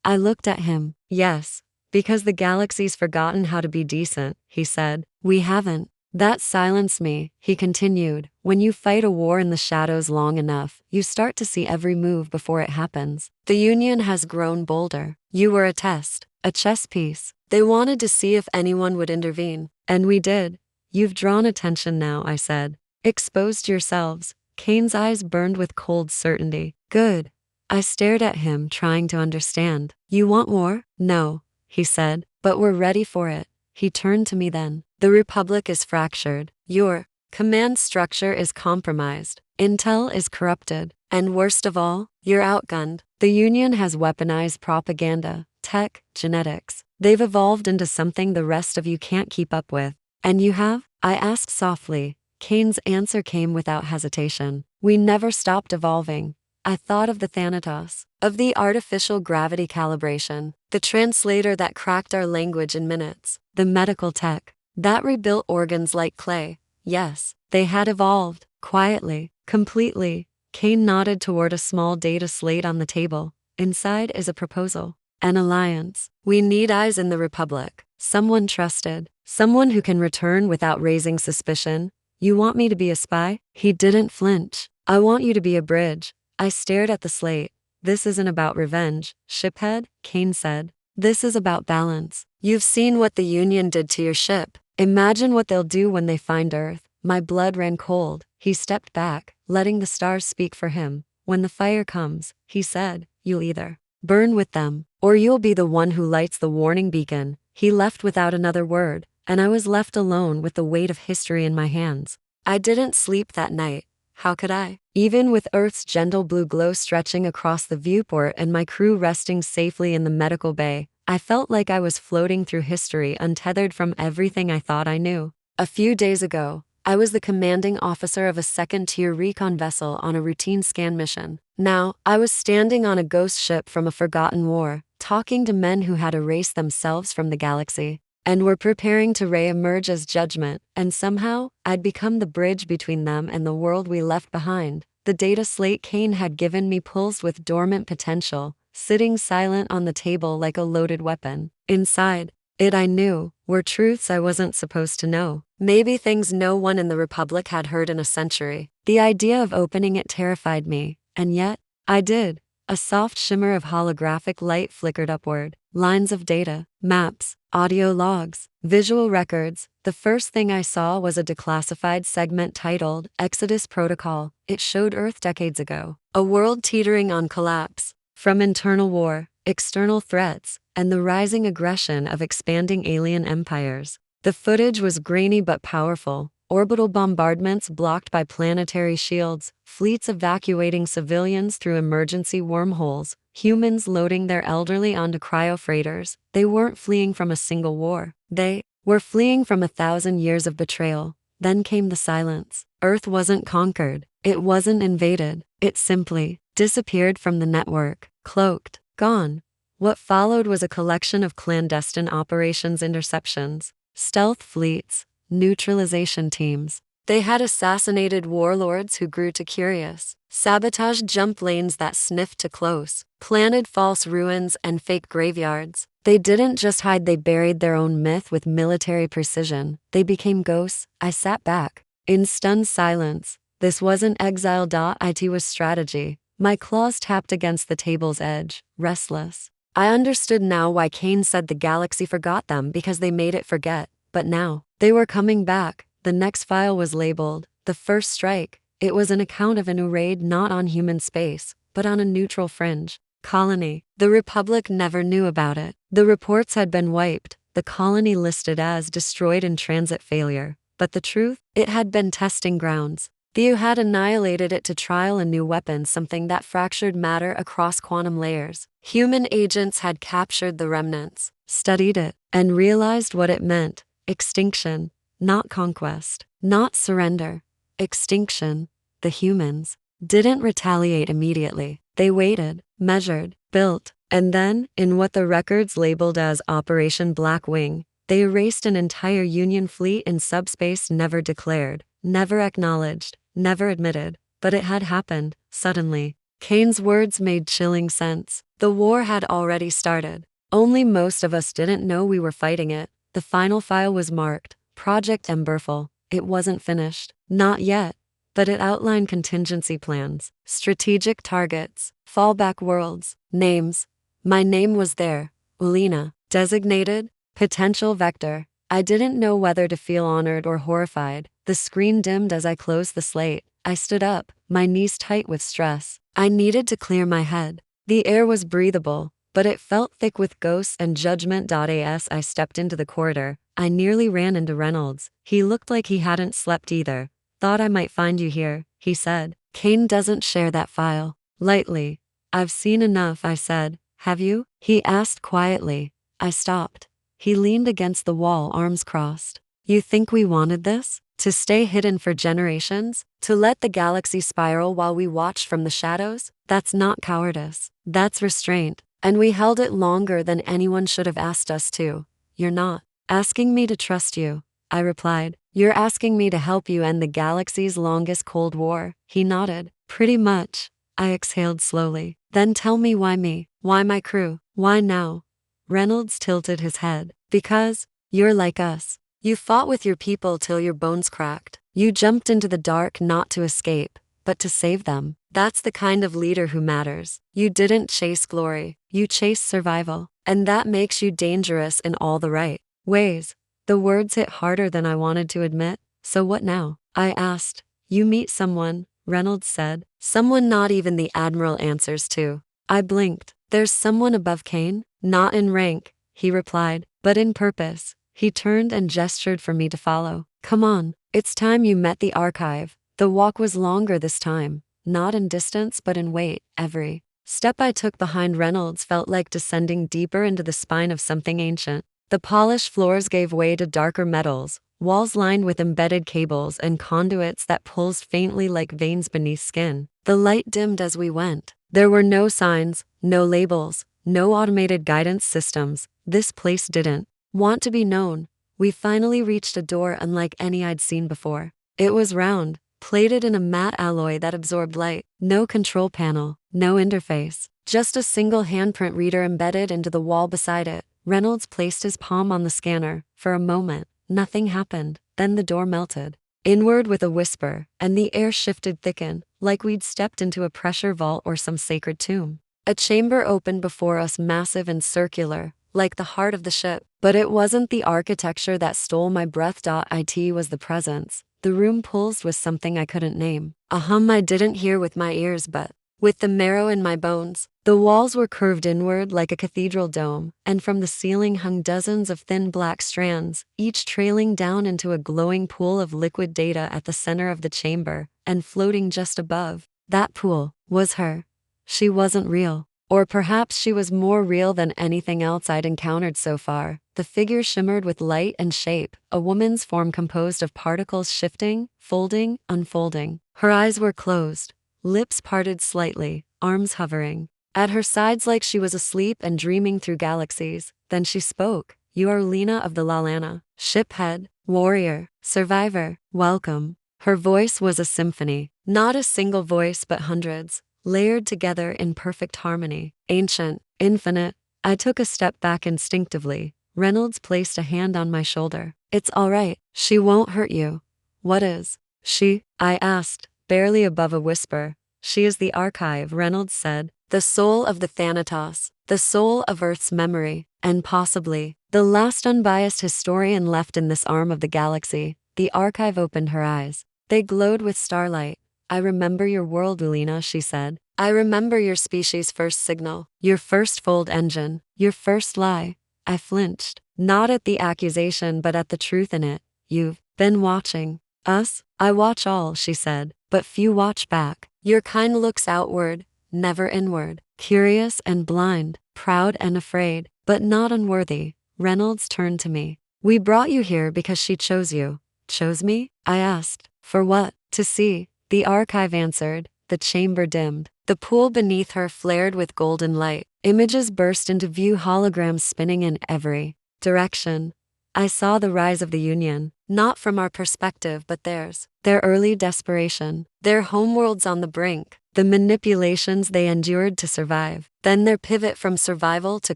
I looked at him. "Yes. Because the galaxy's forgotten how to be decent," he said. "We haven't." That silenced me. He continued, "When you fight a war in the shadows long enough, you start to see every move before it happens. The Union has grown bolder. You were a test, a chess piece. They wanted to see if anyone would intervene. And we did. You've drawn attention now," I said. "Exposed yourselves." Kane's eyes burned with cold certainty. "Good." I stared at him, trying to understand. "You want war?" "No," he said, "but we're ready for it." He turned to me then. "The Republic is fractured. Your command structure is compromised. Intel is corrupted. And worst of all, you're outgunned. The Union has weaponized propaganda, tech, genetics. They've evolved into something the rest of you can't keep up with. And you have?" I asked softly. Kane's answer came without hesitation. "We never stopped evolving." I thought of the Thanatos, of the artificial gravity calibration, the translator that cracked our language in minutes, the medical tech that rebuilt organs like clay. Yes, they had evolved, quietly, completely. Kane nodded toward a small data slate on the table. "Inside is a proposal. An alliance. We need eyes in the Republic. Someone trusted. Someone who can return without raising suspicion." "You want me to be a spy?" He didn't flinch. "I want you to be a bridge." I stared at the slate. "This isn't about revenge, shiphead," Kane said. "This is about balance. You've seen what the Union did to your ship. Imagine what they'll do when they find Earth." My blood ran cold. He stepped back, letting the stars speak for him. "When the fire comes," he said, "you'll either burn with them, or you'll be the one who lights the warning beacon." He left without another word, and I was left alone with the weight of history in my hands. I didn't sleep that night. How could I? Even with Earth's gentle blue glow stretching across the viewport and my crew resting safely in the medical bay, I felt like I was floating through history, untethered from everything I thought I knew. A few days ago, I was the commanding officer of a second-tier recon vessel on a routine scan mission. Now, I was standing on a ghost ship from a forgotten war, talking to men who had erased themselves from the galaxy and were preparing to re-emerge as judgment, and somehow, I'd become the bridge between them and the world we left behind. The data slate Kane had given me pulsed with dormant potential, sitting silent on the table like a loaded weapon. Inside it, I knew, were truths I wasn't supposed to know. Maybe things no one in the Republic had heard in a century. The idea of opening it terrified me, and yet, I did. A soft shimmer of holographic light flickered upward. Lines of data, maps, audio logs, visual records. The first thing I saw was a declassified segment titled Exodus Protocol. It showed Earth decades ago, a world teetering on collapse. From internal war, external threats, and the rising aggression of expanding alien empires. The footage was grainy but powerful. Orbital bombardments blocked by planetary shields, fleets evacuating civilians through emergency wormholes, humans loading their elderly onto cryo-freighters. They weren't fleeing from a single war. They were fleeing from 1,000 years of betrayal. Then came the silence. Earth wasn't conquered. It wasn't invaded. It simply disappeared from the network. Cloaked. Gone. What followed was a collection of clandestine operations, interceptions, stealth fleets, neutralization teams. They had assassinated warlords who grew too curious, sabotaged jump lanes that sniffed too close, planted false ruins and fake graveyards. They didn't just hide, they buried their own myth with military precision. They became ghosts. I sat back, in stunned silence. This wasn't exile. It was strategy. My claws tapped against the table's edge, restless. I understood now why Kane said the galaxy forgot them, because they made it forget. But now, they were coming back. The next file was labeled, The First Strike. It was an account of an raid not on human space, but on a neutral fringe colony. The Republic never knew about it. The reports had been wiped, the colony listed as destroyed in transit failure. But the truth? It had been testing grounds. Theo had annihilated it to trial a new weapon, something that fractured matter across quantum layers. Human agents had captured the remnants, studied it, and realized what it meant. Extinction, not conquest, not surrender. Extinction. The humans didn't retaliate immediately. They waited, measured, built, and then, in what the records labeled as Operation Black Wing, They erased an entire Union fleet in subspace, never declared, never acknowledged, never admitted. But it had happened, suddenly. Kane's words made chilling sense. The war had already started. Only most of us didn't know we were fighting it. The final file was marked, Project Emberful. It wasn't finished. Not yet. But it outlined contingency plans, strategic targets, fallback worlds, names. My name was there, Ulina, designated, potential vector. I didn't know whether to feel honored or horrified. The screen dimmed as I closed the slate. I stood up, my knees tight with stress. I needed to clear my head. The air was breathable, but it felt thick with ghosts and judgment. As I stepped into the corridor, I nearly ran into Reynolds. He looked like he hadn't slept either. Thought I might find you here, he said. Kane doesn't share that file. Lightly. I've seen enough, I said. Have you? He asked quietly. I stopped. He leaned against the wall, arms crossed. You think we wanted this? To stay hidden for generations? To let the galaxy spiral while we watched from the shadows? That's not cowardice. That's restraint. And we held it longer than anyone should have asked us to. You're not asking me to trust you, I replied. You're asking me to help you end the galaxy's longest Cold War. He nodded. Pretty much. I exhaled slowly. Then tell me why me? Why my crew? Why now? Reynolds tilted his head. Because you're like us. You fought with your people till your bones cracked. You jumped into the dark not to escape, but to save them. That's the kind of leader who matters. You didn't chase glory. You chased survival. And that makes you dangerous in all the right ways. The words hit harder than I wanted to admit. So what now? I asked. You meet someone, Reynolds said. Someone not even the Admiral answers to. I blinked. There's someone above Kane? Not in rank, he replied, but in purpose. He turned and gestured for me to follow. Come on, it's time you met the archive. The walk was longer this time, not in distance but in weight. Every step I took behind Reynolds felt like descending deeper into the spine of something ancient. The polished floors gave way to darker metals, walls lined with embedded cables and conduits that pulsed faintly like veins beneath skin. The light dimmed as we went. There were no signs, no labels, no automated guidance systems. This place didn't want to be known. We finally reached a door unlike any I'd seen before. It was round, plated in a matte alloy that absorbed light. No control panel, no interface, just a single handprint reader embedded into the wall beside it. Reynolds placed his palm on the scanner. For a moment, nothing happened. Then the door melted inward with a whisper, and the air shifted, thickened, like we'd stepped into a pressure vault or some sacred tomb. A chamber opened before us, massive and circular, like the heart of the ship. But it wasn't the architecture that stole my breath. It was the presence. The room pulsed with something I couldn't name. A hum I didn't hear with my ears but with the marrow in my bones. The walls were curved inward like a cathedral dome, and from the ceiling hung dozens of thin black strands, each trailing down into a glowing pool of liquid data at the center of the chamber, and floating just above. That pool was her. She wasn't real. Or perhaps she was more real than anything else I'd encountered so far. The figure shimmered with light and shape, a woman's form composed of particles shifting, folding, unfolding. Her eyes were closed, lips parted slightly, arms hovering at her sides like she was asleep and dreaming through galaxies. Then she spoke. You are Lena of the Lalana, shiphead, warrior, survivor, welcome. Her voice was a symphony, not a single voice but hundreds, layered together in perfect harmony. Ancient, infinite. I took a step back instinctively. Reynolds placed a hand on my shoulder. It's all right. She won't hurt you. What is she? I asked, barely above a whisper. She is the archive, Reynolds said. The soul of the Thanatos, the soul of Earth's memory, and possibly the last unbiased historian left in this arm of the galaxy. The archive opened her eyes. They glowed with starlight. I remember your world, Ulina, she said. I remember your species' first signal, your first fold engine, your first lie. I flinched, not at the accusation but at the truth in it. You've been watching us? I watch all, she said, but few watch back. Your kind looks outward, never inward, curious and blind, proud and afraid, but not unworthy. Reynolds turned to me. We brought you here because she chose you. Chose me? I asked. For what? To see. The archive answered. The chamber dimmed. The pool beneath her flared with golden light. Images burst into view, holograms spinning in every direction. I saw the rise of the Union, not from our perspective but theirs. Their early desperation, their homeworlds on the brink, the manipulations they endured to survive, then their pivot from survival to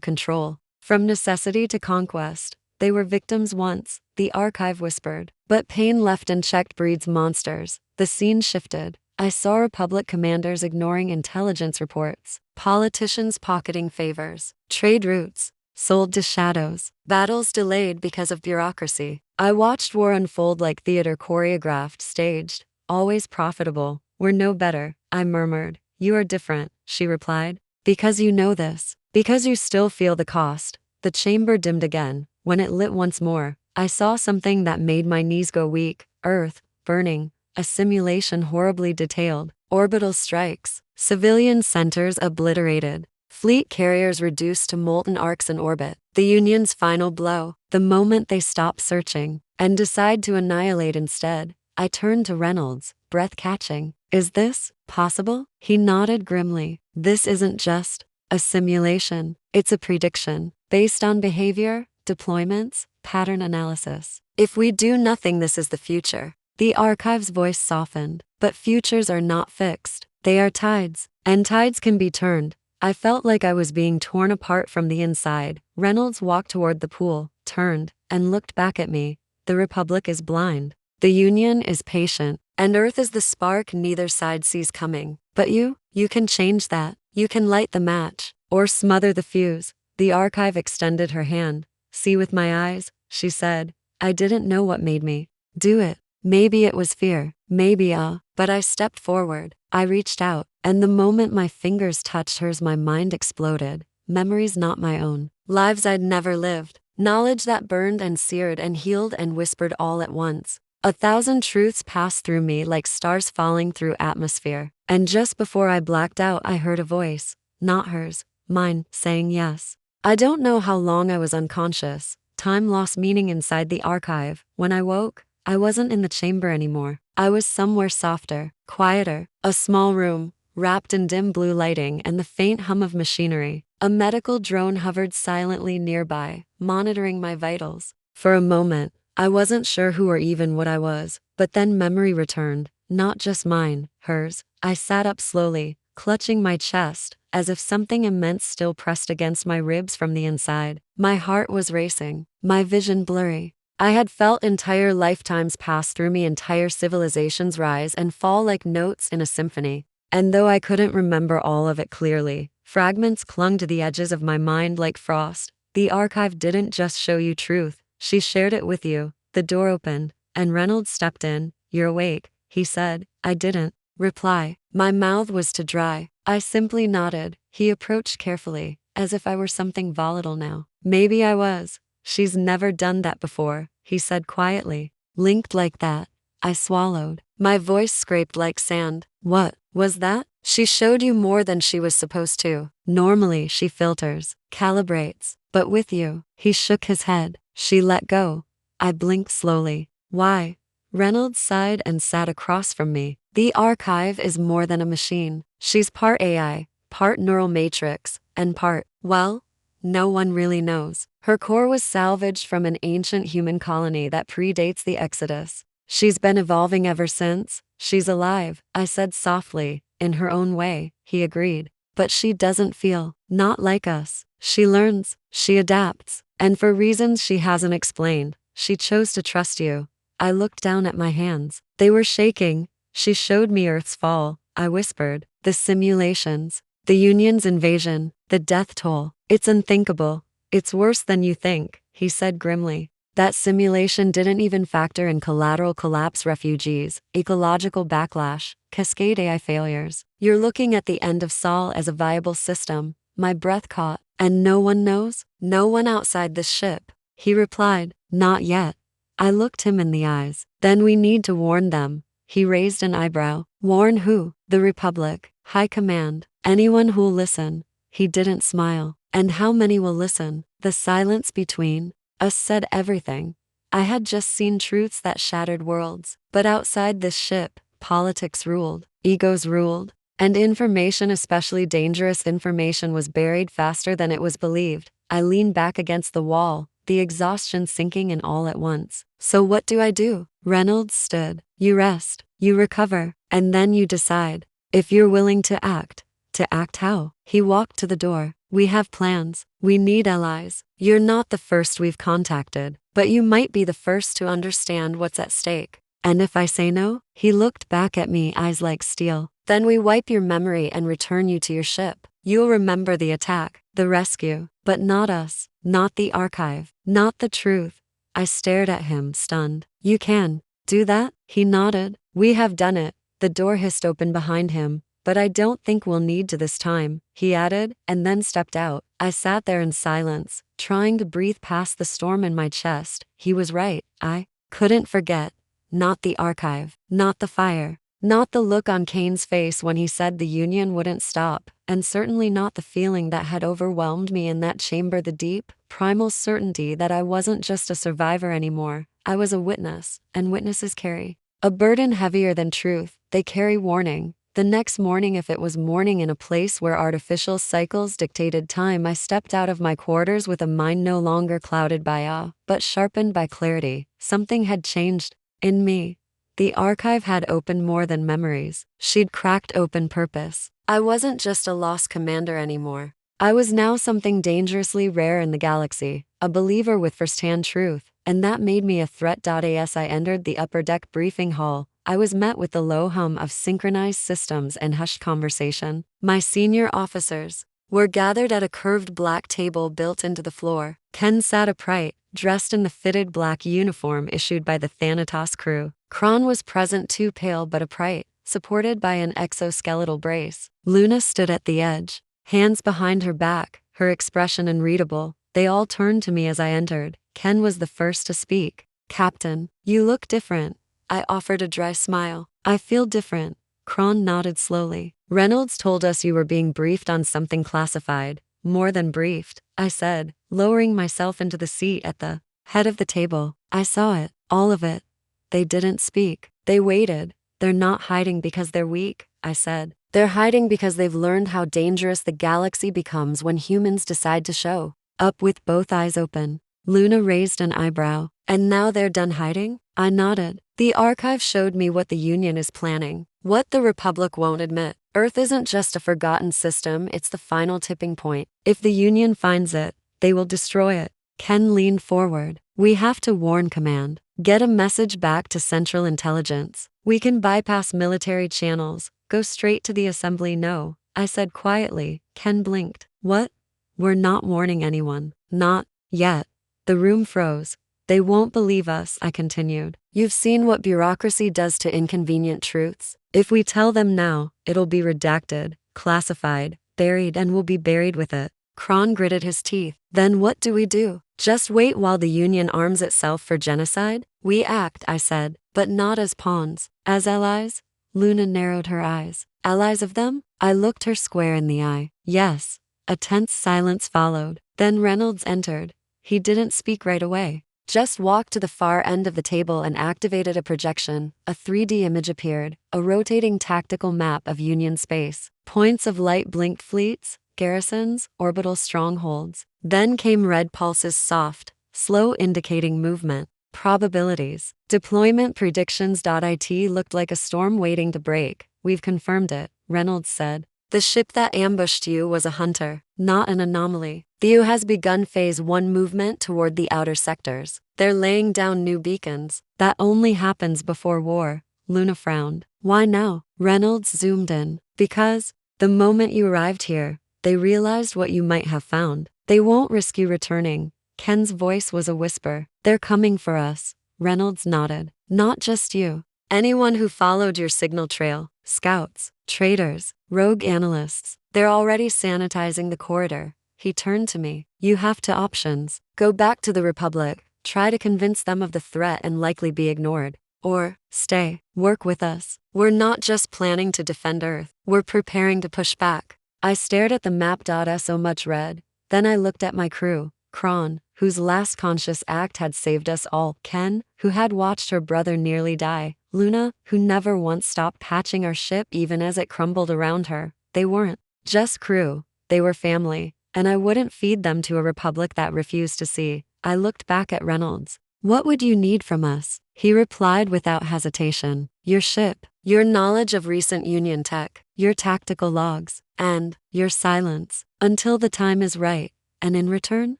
control, from necessity to conquest. They were victims once, the archive whispered. But pain left unchecked breeds monsters. The scene shifted. I saw Republic commanders ignoring intelligence reports, politicians pocketing favors, trade routes sold to shadows, battles delayed because of bureaucracy. I watched war unfold like theater choreographed, staged, always profitable. We're no better, I murmured. You are different, she replied. Because you know this. Because you still feel the cost. The chamber dimmed again. When it lit once more, I saw something that made my knees go weak. Earth, burning. A simulation horribly detailed. Orbital strikes. Civilian centers obliterated. Fleet carriers reduced to molten arcs in orbit. The Union's final blow. The moment they stop searching and decide to annihilate instead. I turned to Reynolds, breath catching. Is this possible? He nodded grimly. This isn't just a simulation. It's a prediction based on behavior, deployments, pattern analysis. If we do nothing, this is the future. The archive's voice softened. But futures are not fixed. They are tides, and tides can be turned. I felt like I was being torn apart from the inside. Reynolds walked toward the pool, turned, and looked back at me. The Republic is blind. The Union is patient, and Earth is the spark neither side sees coming. But you can change that. You can light the match, or smother the fuse. The archive extended her hand. See with my eyes, she said. I didn't know what made me do it. Maybe it was fear, maybe but I stepped forward. I reached out, and the moment my fingers touched hers, my mind exploded. Memories not my own, lives I'd never lived, knowledge that burned and seared and healed and whispered all at once. 1,000 truths passed through me like stars falling through atmosphere. And just before I blacked out, I heard a voice, not hers, mine, saying yes. I don't know how long I was unconscious. Time lost meaning inside the archive. When I woke, I wasn't in the chamber anymore. I was somewhere softer, quieter, a small room, wrapped in dim blue lighting and the faint hum of machinery. A medical drone hovered silently nearby, monitoring my vitals. For a moment, I wasn't sure who or even what I was, but then memory returned, not just mine, hers. I sat up slowly, clutching my chest, as if something immense still pressed against my ribs from the inside. My heart was racing, my vision blurry. I had felt entire lifetimes pass through me, entire civilizations rise and fall like notes in a symphony. And though I couldn't remember all of it clearly, fragments clung to the edges of my mind like frost. The archive didn't just show you truth, she shared it with you. The door opened, and Reynolds stepped in. You're awake, he said. I didn't reply. My mouth was too dry. I simply nodded. He approached carefully, as if I were something volatile now. Maybe I was. She's never done that before, he said quietly. Linked like that. I swallowed. My voice scraped like sand. What was that? She showed you more than she was supposed to. Normally she filters, calibrates, but with you. He shook his head. She let go. I blinked slowly. Why? Reynolds sighed and sat across from me. The archive is more than a machine. She's part AI, part neural matrix, and part, well, no one really knows. Her core was salvaged from an ancient human colony that predates the Exodus. She's been evolving ever since. She's alive, I said softly, in her own way, he agreed. But she doesn't feel, not like us. She learns, she adapts, and for reasons she hasn't explained, she chose to trust you. I looked down at my hands. They were shaking. She showed me Earth's fall, I whispered. The simulations, the Union's invasion, the death toll. It's unthinkable. It's worse than you think, he said grimly. That simulation didn't even factor in collateral collapse, refugees, ecological backlash, cascade AI failures. You're looking at the end of Sol as a viable system. My breath caught. And no one knows? No one outside this ship, he replied. Not yet. I looked him in the eyes. Then we need to warn them. He raised an eyebrow. Warn who? The Republic, High Command, anyone who'll listen. He didn't smile. And how many will listen? The silence between us said everything. I had just seen truths that shattered worlds. But outside this ship, politics ruled, egos ruled, and information, especially dangerous information, was buried faster than it was believed. I leaned back against the wall, the exhaustion sinking in all at once. So what do I do? Reynolds stood. You rest, you recover, and then you decide. If you're willing to act. To act how? He walked to the door. We have plans. We need allies. You're not the first we've contacted, but you might be the first to understand what's at stake. And if I say no? He looked back at me, eyes like steel. Then we wipe your memory and return you to your ship. You'll remember the attack, the rescue, but not us, not the archive, not the truth. I stared at him, stunned. You can do that? He nodded. We have done it. The door hissed open behind him. But I don't think we'll need to this time, he added, and then stepped out. I sat there in silence, trying to breathe past the storm in my chest. He was right. I couldn't forget. Not the archive, not the fire, not the look on Kane's face when he said the Union wouldn't stop, and certainly not the feeling that had overwhelmed me in that chamber, the deep, primal certainty that I wasn't just a survivor anymore. I was a witness, and witnesses carry a burden heavier than truth. They carry warning. The next morning, if it was morning in a place where artificial cycles dictated time, I stepped out of my quarters with a mind no longer clouded by awe, but sharpened by clarity. Something had changed in me. The archive had opened more than memories. She'd cracked open purpose. I wasn't just a lost commander anymore. I was now something dangerously rare in the galaxy, a believer with first-hand truth, and that made me a threat. As I entered the upper deck briefing hall, I was met with the low hum of synchronized systems and hushed conversation. My senior officers were gathered at a curved black table built into the floor. Ken sat upright, dressed in the fitted black uniform issued by the Thanatos crew. Kron was present too, pale but upright, supported by an exoskeletal brace. Luna stood at the edge, hands behind her back, her expression unreadable. They all turned to me as I entered. Ken was the first to speak. Captain, you look different. I offered a dry smile. I feel different. Kron nodded slowly. Reynolds told us you were being briefed on something classified. More than briefed, I said, lowering myself into the seat at the head of the table. I saw it, all of it. They didn't speak. They waited. They're not hiding because they're weak, I said. They're hiding because they've learned how dangerous the galaxy becomes when humans decide to show up. With both eyes open, Luna raised an eyebrow. And now they're done hiding? I nodded. The archive showed me what the Union is planning, what the Republic won't admit. Earth isn't just a forgotten system, it's the final tipping point. If the Union finds it, they will destroy it. Ken leaned forward. We have to warn Command. Get a message back to Central Intelligence. We can bypass military channels, go straight to the assembly. No, I said quietly. Ken blinked. What? We're not warning anyone. Not yet. The room froze. They won't believe us, I continued. You've seen what bureaucracy does to inconvenient truths. If we tell them now, it'll be redacted, classified, buried, and we'll be buried with it. Kron gritted his teeth. Then what do we do? Just wait while the Union arms itself for genocide? We act, I said, but not as pawns. As allies? Luna narrowed her eyes. Allies of them? I looked her square in the eye. Yes. A tense silence followed. Then Reynolds entered. He didn't speak right away. Just walked to the far end of the table and activated a projection. A 3D image appeared, a rotating tactical map of Union space. Points of light blinked: fleets, garrisons, orbital strongholds. Then came red pulses, soft, slow, indicating movement. Probabilities. Deployment predictions. It looked like a storm waiting to break. We've confirmed it, Reynolds said. The ship that ambushed you was a hunter, not an anomaly. The U has begun Phase 1 movement toward the outer sectors. They're laying down new beacons. That only happens before war. Luna frowned. Why now? Reynolds zoomed in. Because, the moment you arrived here, they realized what you might have found. They won't risk you returning. Ken's voice was a whisper. They're coming for us. Reynolds nodded. Not just you. Anyone who followed your signal trail. Scouts, traitors, rogue analysts. They're already sanitizing the corridor. He turned to me. You have two options. Go back to the Republic, try to convince them of the threat and likely be ignored. Or, stay, work with us. We're not just planning to defend Earth, we're preparing to push back. I stared at the map. So much red. Then I looked at my crew. Kron, whose last conscious act had saved us all. Ken, who had watched her brother nearly die. Luna, who never once stopped patching our ship even as it crumbled around her. They weren't just crew, they were family. And I wouldn't feed them to a Republic that refused to see. I looked back at Reynolds. What would you need from us? He replied without hesitation. Your ship, your knowledge of recent Union tech, your tactical logs, and your silence, until the time is right. And in return?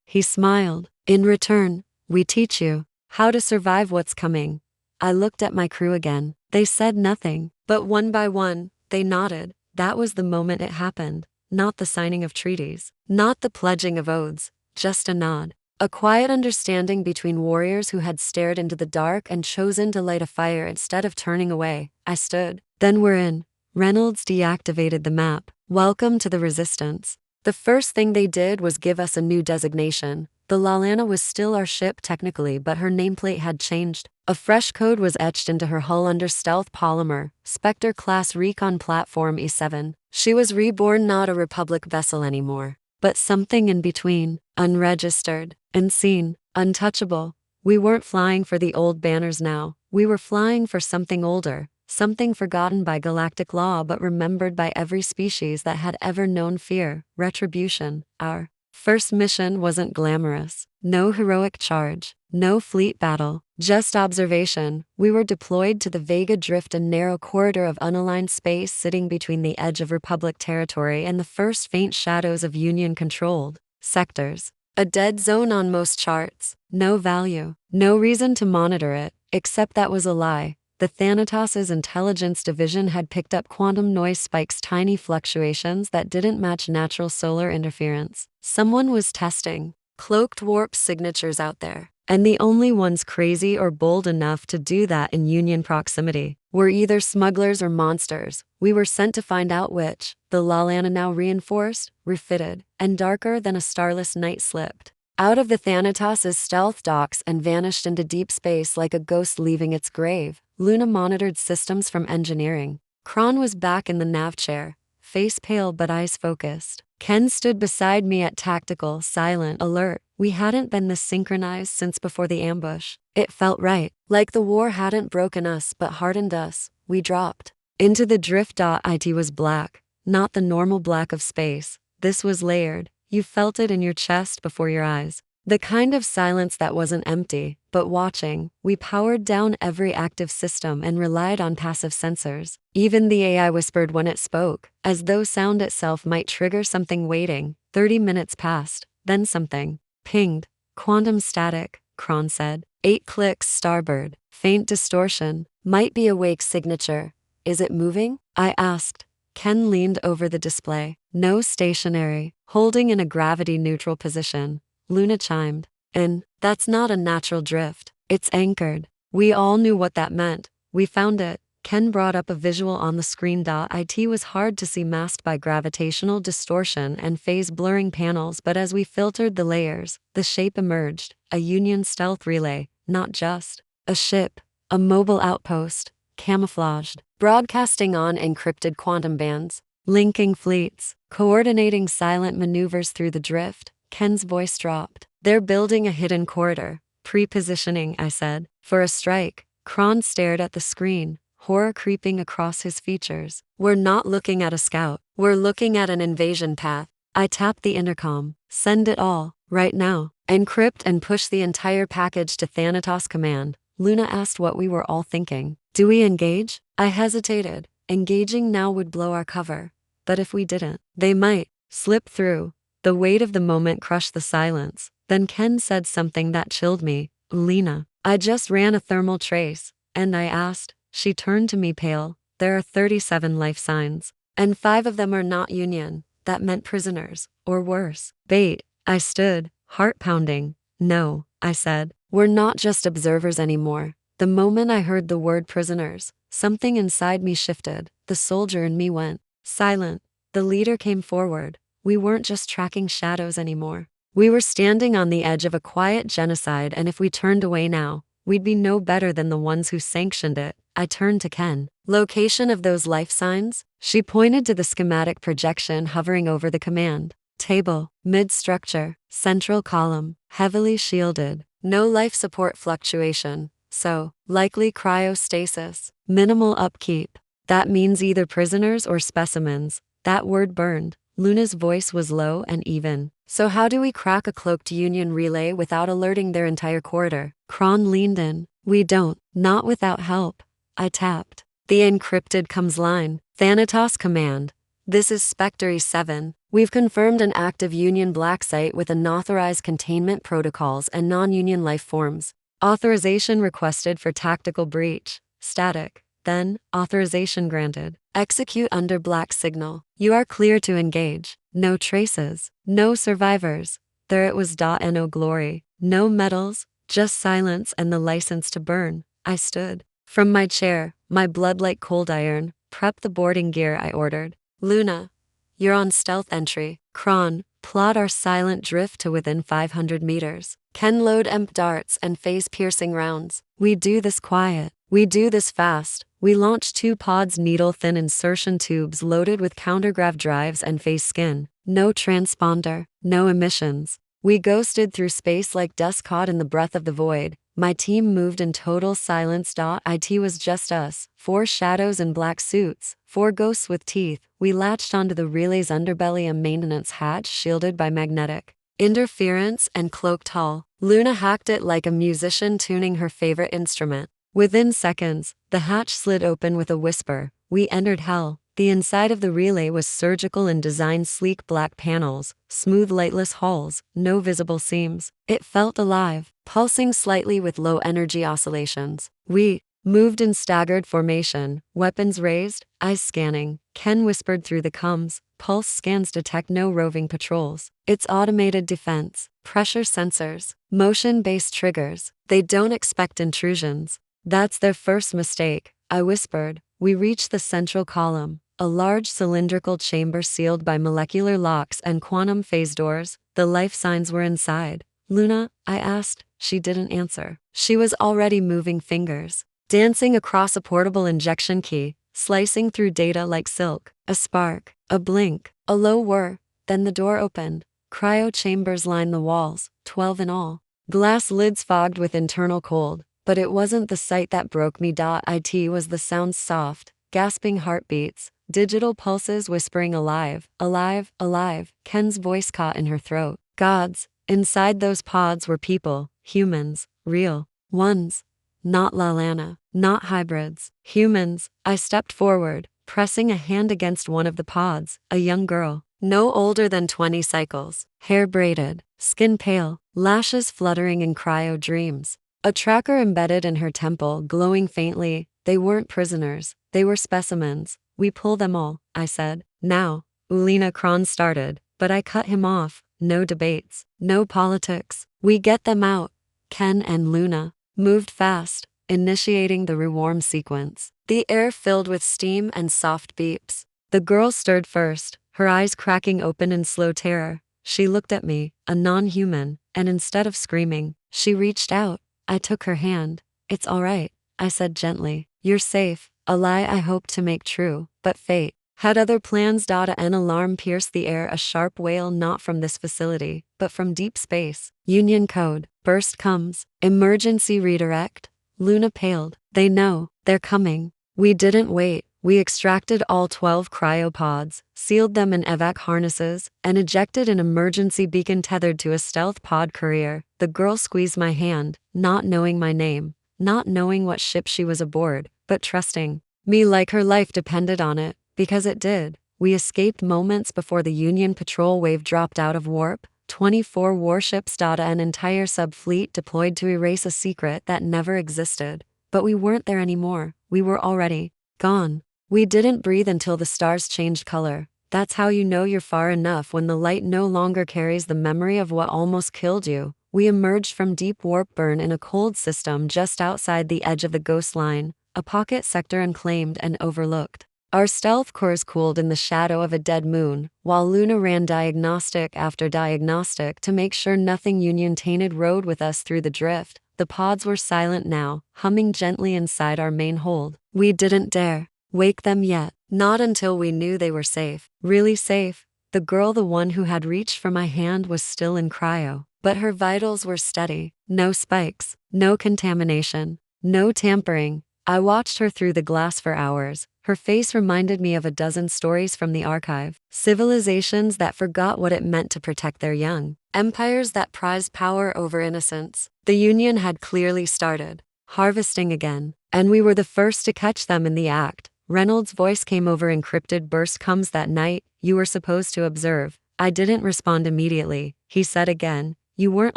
He smiled. In return, we teach you how to survive what's coming. I looked at my crew again. They said nothing, but one by one, they nodded. That was the moment it happened. Not the signing of treaties, not the pledging of oaths, just a nod. A quiet understanding between warriors who had stared into the dark and chosen to light a fire instead of turning away. I stood. Then we're in. Reynolds deactivated the map. Welcome to the Resistance. The first thing they did was give us a new designation. The Lalana was still our ship technically, but her nameplate had changed. A fresh code was etched into her hull under stealth polymer, Spectre-class recon platform E7. She was reborn, not a Republic vessel anymore, but something in between, unregistered, unseen, untouchable. We weren't flying for the old banners now. We were flying for something older, something forgotten by galactic law but remembered by every species that had ever known fear, retribution. Our first mission wasn't glamorous. No heroic charge, no fleet battle, just observation. We were deployed to the Vega Drift, a narrow corridor of unaligned space sitting between the edge of Republic territory and the first faint shadows of Union-controlled sectors. A dead zone on most charts. No value, no reason to monitor it, except that was a lie. The Thanatos' intelligence division had picked up quantum noise spikes, tiny fluctuations that didn't match natural solar interference. Someone was testing cloaked warp signatures out there, and the only ones crazy or bold enough to do that in Union proximity were either smugglers or monsters. We were sent to find out which. The Lalana, now reinforced, refitted, and darker than a starless night, slipped out of the Thanatos' stealth docks and vanished into deep space like a ghost leaving its grave. Luna monitored systems from engineering. Kron was back in the nav chair, face pale but eyes focused. Ken stood beside me at tactical, silent, alert. We hadn't been this synchronized since before the ambush. It felt right, like the war hadn't broken us but hardened us. We dropped into the drift. It was black, not the normal black of space. This was layered. You felt it in your chest, before your eyes. The kind of silence that wasn't empty, but watching. We powered down every active system and relied on passive sensors. Even the AI whispered when it spoke, as though sound itself might trigger something waiting. 30 minutes passed, then something pinged. Quantum static, Kron said. 8 clicks starboard. Faint distortion. Might be a wake signature. Is it moving? I asked. Ken leaned over the display. No, stationary, holding in a gravity-neutral position. Luna chimed in. That's not a natural drift. It's anchored. We all knew what that meant. We found it. Ken brought up a visual on the screen. It was hard to see, masked by gravitational distortion and phase-blurring panels, but as we filtered the layers, the shape emerged. A Union stealth relay, not just a ship. A mobile outpost, camouflaged, broadcasting on encrypted quantum bands, linking fleets, coordinating silent maneuvers through the drift. Ken's voice dropped. They're building a hidden corridor. Pre-positioning, I said, for a strike. Kron stared at the screen, horror creeping across his features. We're not looking at a scout. We're looking at an invasion path. I tapped the intercom. Send it all, right now. Encrypt and push the entire package to Thanatos Command. Luna asked what we were all thinking. Do we engage? I hesitated. Engaging now would blow our cover. But if we didn't, they might slip through. The weight of the moment crushed the silence. Then Ken said something that chilled me. Lena, I just ran a thermal trace, and I asked. She turned to me, pale. There are 37 life signs, and 5 of them are not Union. That meant prisoners, or worse, bait. I stood, heart pounding. No, I said. We're not just observers anymore. The moment I heard the word prisoners, something inside me shifted. The soldier in me went silent. The leader came forward. We weren't just tracking shadows anymore. We were standing on the edge of a quiet genocide, and if we turned away now, we'd be no better than the ones who sanctioned it. I turned to Ken. Location of those life signs? She pointed to the schematic projection hovering over the command table. Mid-structure, central column, heavily shielded. No life support fluctuation, so likely cryostasis. Minimal upkeep. That means either prisoners or specimens. That word burned. Luna's voice was low and even. So how do we crack a cloaked Union relay without alerting their entire corridor? Kron leaned in. We don't. Not without help. I tapped. The encrypted comms line. Thanatos command. This is Spectre 7. We've confirmed an active Union black site with unauthorized containment protocols and non-Union life forms. Authorization requested for tactical breach. Static. Then, authorization granted. Execute under black signal. You are clear to engage. No traces. No survivors. There it was. No glory. No medals. Just silence and the license to burn. I stood. From my chair, my blood like cold iron. Prep the boarding gear, I ordered. Luna, you're on stealth entry. Kron, plot our silent drift to within 500 meters. Ken load EMP darts and phase-piercing rounds. We do this quiet. We do this fast. We launch 2 pods needle-thin insertion tubes loaded with countergrav drives and phase skin. No transponder. No emissions. We ghosted through space like dust caught in the breath of the void. My team moved in total silence. It was just us, 4 shadows in black suits, 4 ghosts with teeth. We latched onto the relay's underbelly, a maintenance hatch shielded by magnetic interference and cloaked hull. Luna hacked it like a musician tuning her favorite instrument. Within seconds, the hatch slid open with a whisper. We entered hell. The inside of the relay was surgical in design, sleek black panels, smooth lightless halls, no visible seams. It felt alive, pulsing slightly with low energy oscillations. We moved in staggered formation, weapons raised, eyes scanning. Ken whispered through the comms, pulse scans detect no roving patrols. It's automated defense, pressure sensors, motion-based triggers. They don't expect intrusions. That's their first mistake, I whispered. We reached the central column, a large cylindrical chamber sealed by molecular locks and quantum phase doors. The life signs were inside. Luna, I asked. She didn't answer. She was already moving fingers, dancing across a portable injection key, slicing through data like silk. A spark, a blink, a low whir, then the door opened. Cryo chambers lined the walls, 12 in all. Glass lids fogged with internal cold. But it wasn't the sight that broke me. It was the sounds, soft, gasping heartbeats, digital pulses whispering alive, alive, alive. Ken's voice caught in her throat. Gods, inside those pods were people, humans, real ones. Not Lalana, not hybrids, humans. I stepped forward, pressing a hand against one of the pods, a young girl, no older than 20 cycles, hair braided, skin pale, lashes fluttering in cryo dreams. A tracker embedded in her temple, glowing faintly. They weren't prisoners, they were specimens. We pull them all, I said. Now, Ulina. Kron started, but I cut him off. No debates, no politics. We get them out. Ken and Luna moved fast, initiating the rewarm sequence. The air filled with steam and soft beeps. The girl stirred first, her eyes cracking open in slow terror. She looked at me, a non-human, and instead of screaming, she reached out. I took her hand. It's all right, I said gently. You're safe, a lie I hoped to make true, but fate had other plans. An alarm pierced the air, a sharp wail, not from this facility, but from deep space. Union code, burst comes, emergency redirect. Luna paled. They know, they're coming. We didn't wait. We extracted all 12 cryopods, sealed them in evac harnesses, and ejected an emergency beacon tethered to a stealth pod courier. The girl squeezed my hand, not knowing my name, not knowing what ship she was aboard, but trusting me like her life depended on it, because it did. We escaped moments before the Union patrol wave dropped out of warp. 24 warships. An entire subfleet deployed to erase a secret that never existed. But we weren't there anymore. We were already gone. We didn't breathe until the stars changed color. That's how you know you're far enough, when the light no longer carries the memory of what almost killed you. We emerged from deep warp burn in a cold system just outside the edge of the ghost line, a pocket sector unclaimed and overlooked. Our stealth cores cooled in the shadow of a dead moon, while Luna ran diagnostic after diagnostic to make sure nothing Union-tainted rode with us through the drift. The pods were silent now, humming gently inside our main hold. We didn't dare wake them yet, not until we knew they were safe. Really safe. The girl, the one who had reached for my hand, was still in cryo, but her vitals were steady. No spikes, no contamination, no tampering. I watched her through the glass for hours. Her face reminded me of a dozen stories from the archive. Civilizations that forgot what it meant to protect their young. Empires that prized power over innocence. The Union had clearly started harvesting again, and we were the first to catch them in the act. Reynolds' voice came over encrypted burst comes that night, you were supposed to observe. I didn't respond immediately. He said again, you weren't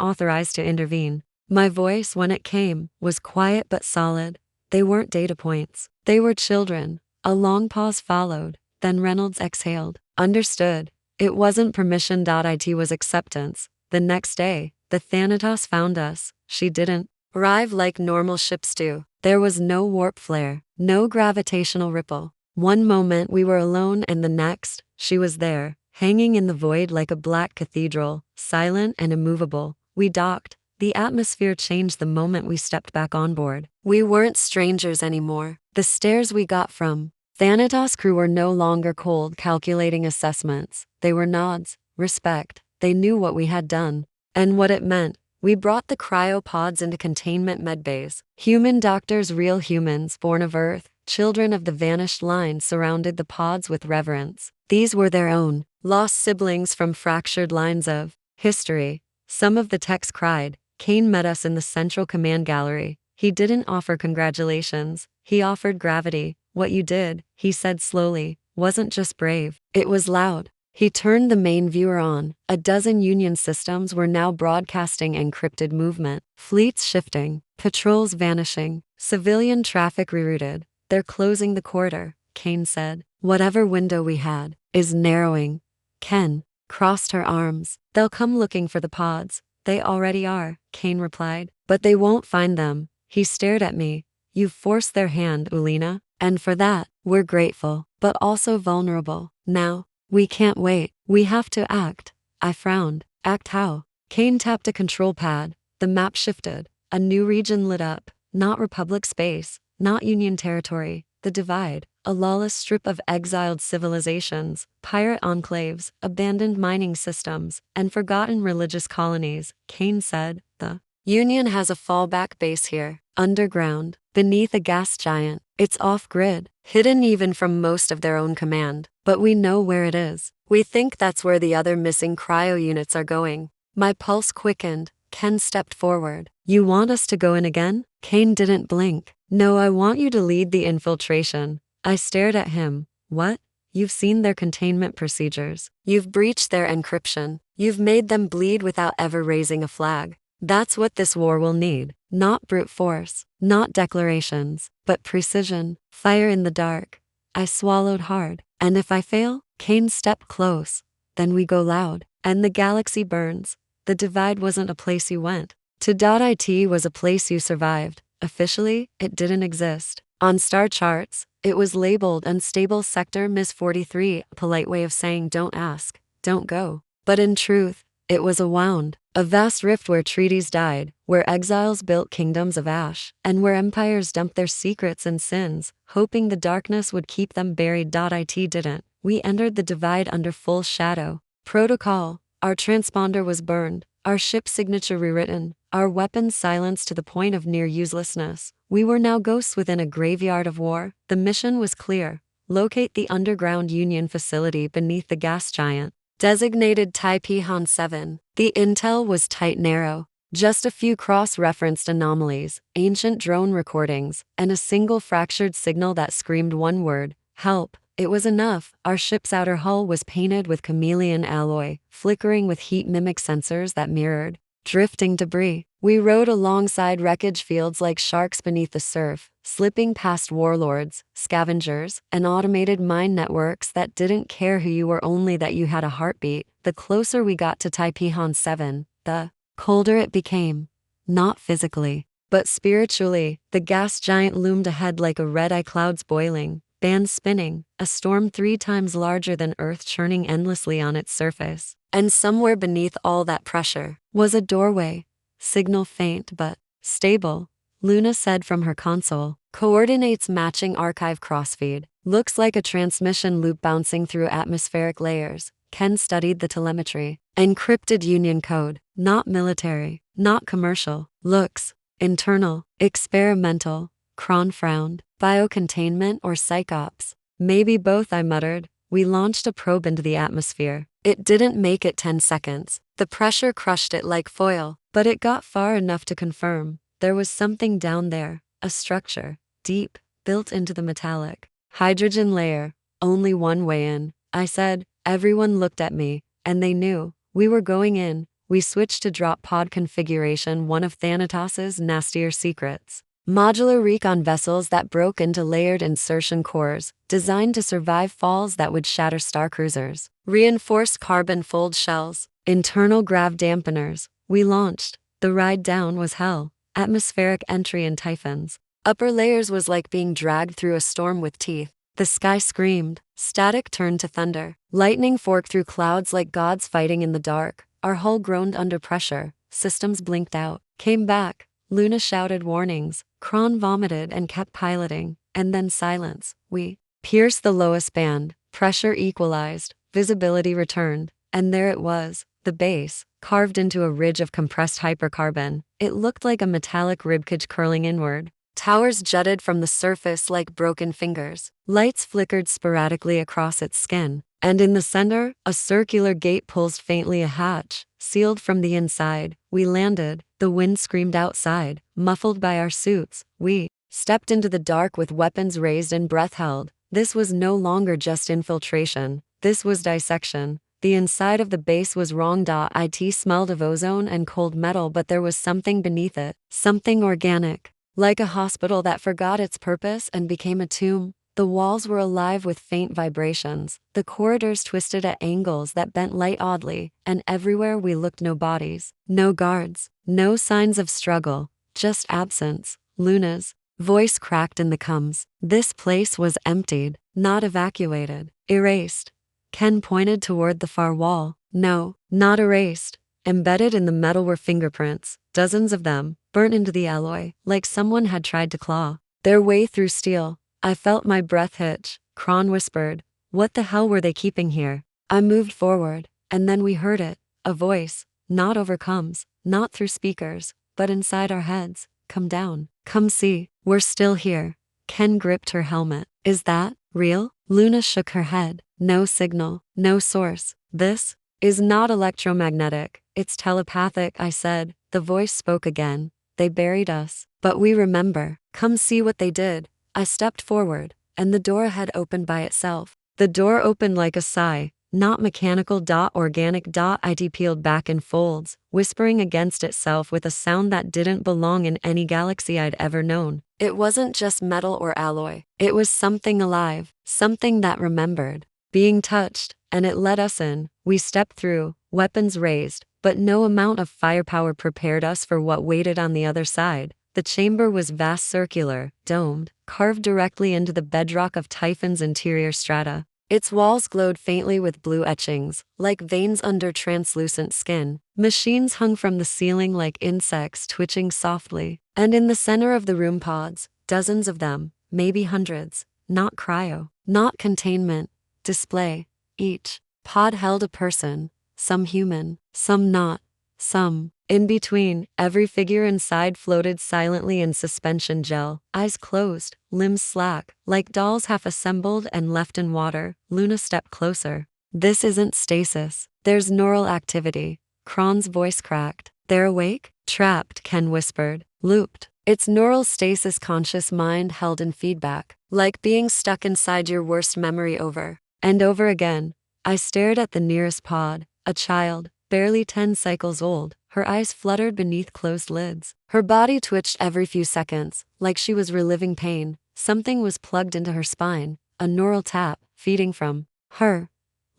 authorized to intervene. My voice, when it came, was quiet but solid. They weren't data points. They were children. A long pause followed. Then Reynolds exhaled. Understood. It wasn't permission. It was acceptance. The next day, the Thanatos found us. She didn't arrive like normal ships do. There was no warp flare, no gravitational ripple. One moment we were alone and the next, she was there, hanging in the void like a black cathedral, silent and immovable. We docked. The atmosphere changed the moment we stepped back on board. We weren't strangers anymore. The stares we got from Thanatos crew were no longer cold, calculating assessments. They were nods, respect. They knew what we had done and what it meant. We brought the cryopods into containment medbays. Human doctors, real humans, born of Earth, children of the vanished line, surrounded the pods with reverence. These were their own, lost siblings from fractured lines of history. Some of the techs cried. Kane met us in the central command gallery. He didn't offer congratulations. He offered gravity. What you did, he said slowly, wasn't just brave. It was loud. He turned the main viewer on. A dozen Union systems were now broadcasting encrypted movement. Fleets shifting. Patrols vanishing. Civilian traffic rerouted. They're closing the corridor, Kane said. Whatever window we had is narrowing. Ken crossed her arms. They'll come looking for the pods. They already are, Kane replied. But they won't find them. He stared at me. You've forced their hand, Ulina. And for that, we're grateful, but also vulnerable. Now, we can't wait. We have to act. I frowned. Act how? Kane tapped a control pad. The map shifted. A new region lit up. Not Republic space. Not Union territory. The Divide. A lawless strip of exiled civilizations, pirate enclaves, abandoned mining systems, and forgotten religious colonies. Kane said, the Union has a fallback base here. Underground. Beneath a gas giant. It's off-grid. Hidden even from most of their own command. But we know where it is. We think that's where the other missing cryo units are going. My pulse quickened. Ken stepped forward. You want us to go in again? Kane didn't blink. No, I want you to lead the infiltration. I stared at him. What? You've seen their containment procedures. You've breached their encryption. You've made them bleed without ever raising a flag. That's what this war will need. Not brute force. Not declarations. But precision. Fire in the dark. I swallowed hard. And if I fail? Kane stepped close. Then we go loud. And the galaxy burns. The Divide wasn't a place you went. To.it was a place you survived. Officially, it didn't exist. On star charts, it was labeled Unstable Sector Miss 43, a polite way of saying don't ask, don't go. But in truth, it was a vast rift where treaties died, where exiles built kingdoms of ash, and where empires dumped their secrets and sins, hoping the darkness would keep them buried. It didn't. We entered the Divide under full shadow. Protocol. Our transponder was burned, our ship's signature rewritten, our weapons silenced to the point of near uselessness. We were now ghosts within a graveyard of war. The mission was clear. Locate the underground Union facility beneath the gas giant. Designated Taipihan 7. The intel was tight narrow. Just a few cross-referenced anomalies, ancient drone recordings, and a single fractured signal that screamed one word, help. It was enough. Our ship's outer hull was painted with chameleon alloy, flickering with heat mimic sensors that mirrored drifting debris. We rode alongside wreckage fields like sharks beneath the surf, slipping past warlords, scavengers, and automated mine networks that didn't care who you were, only that you had a heartbeat. The closer we got to Taipihan 7, the colder it became. Not physically, but spiritually. The gas giant loomed ahead like a red-eye, clouds boiling, bands spinning, a storm 3 times larger than Earth churning endlessly on its surface. And somewhere beneath all that pressure was a doorway. Signal faint but stable, Luna said from her console. Coordinates matching archive crossfeed. Looks like a transmission loop bouncing through atmospheric layers. Ken studied the telemetry. Encrypted Union code. Not military. Not commercial. Looks internal. Experimental. Kron frowned. Biocontainment or psychops? Maybe both, I muttered. We launched a probe into the atmosphere. It didn't make it 10 seconds. The pressure crushed it like foil, but it got far enough to confirm there was something down there, a structure, deep, built into the metallic hydrogen layer. Only one way in, I said. Everyone looked at me, and they knew we were going in. We switched to drop pod configuration, one of Thanatos's nastier secrets. Modular recon vessels that broke into layered insertion cores, designed to survive falls that would shatter starcruisers. Reinforced carbon fold shells, internal grav dampeners. We launched. The ride down was hell. Atmospheric entry in typhons. Upper layers was like being dragged through a storm with teeth. The sky screamed. Static turned to thunder. Lightning forked through clouds like gods fighting in the dark. Our hull groaned under pressure. Systems blinked out. Came back. Luna shouted warnings. Kron vomited and kept piloting. And then silence. We pierced the lowest band. Pressure equalized. Visibility returned. And there it was. The base, carved into a ridge of compressed hypercarbon. It looked like a metallic ribcage curling inward. Towers jutted from the surface like broken fingers. Lights flickered sporadically across its skin. And in the center, a circular gate pulsed faintly, a hatch, sealed from the inside. We landed. The wind screamed outside. Muffled by our suits, we stepped into the dark with weapons raised and breath held. This was no longer just infiltration. This was dissection. The inside of the base was wrong. It smelled of ozone and cold metal, but there was something beneath it. Something organic. Like a hospital that forgot its purpose and became a tomb. The walls were alive with faint vibrations. The corridors twisted at angles that bent light oddly, and everywhere we looked, no bodies, no guards, no signs of struggle, just absence. Luna's voice cracked in the coms. This place was emptied, not evacuated, erased. Ken pointed toward the far wall. No, not erased. Embedded in the metal were fingerprints, dozens of them, burnt into the alloy, like someone had tried to claw their way through steel. I felt my breath hitch. Kron whispered, "What the hell were they keeping here?" I moved forward, and then we heard it. A voice, not over comms, not through speakers, but inside our heads. "Come down. Come see. We're still here." Ken gripped her helmet. "Is that real?" Luna shook her head. "No signal, no source. This is not electromagnetic. It's telepathic," I said. The voice spoke again. "They buried us, but we remember. Come see what they did." I stepped forward, and the door had opened by itself. The door opened like a sigh, not mechanical. Organic. It peeled back in folds, whispering against itself with a sound that didn't belong in any galaxy I'd ever known. It wasn't just metal or alloy. It was something alive, something that remembered being touched, and it let us in. We stepped through, weapons raised, but no amount of firepower prepared us for what waited on the other side. The chamber was vast, circular, domed, carved directly into the bedrock of Typhon's interior strata. Its walls glowed faintly with blue etchings, like veins under translucent skin. Machines hung from the ceiling like insects twitching softly. And in the center of the room, pods, dozens of them, maybe hundreds. Not cryo, not containment. Display. Each pod held a person, some human, some not, some in between. Every figure inside floated silently in suspension gel, eyes closed, limbs slack, like dolls half assembled and left in water. Luna stepped closer. "This isn't stasis. There's neural activity." Kron's voice cracked. "They're awake?" "Trapped," Ken whispered. "Looped. It's neural stasis, conscious mind held in feedback, like being stuck inside your worst memory over and over again." I stared at the nearest pod, a child, barely 10 cycles old. Her eyes fluttered beneath closed lids. Her body twitched every few seconds, like she was reliving pain. Something was plugged into her spine, a neural tap, feeding from her.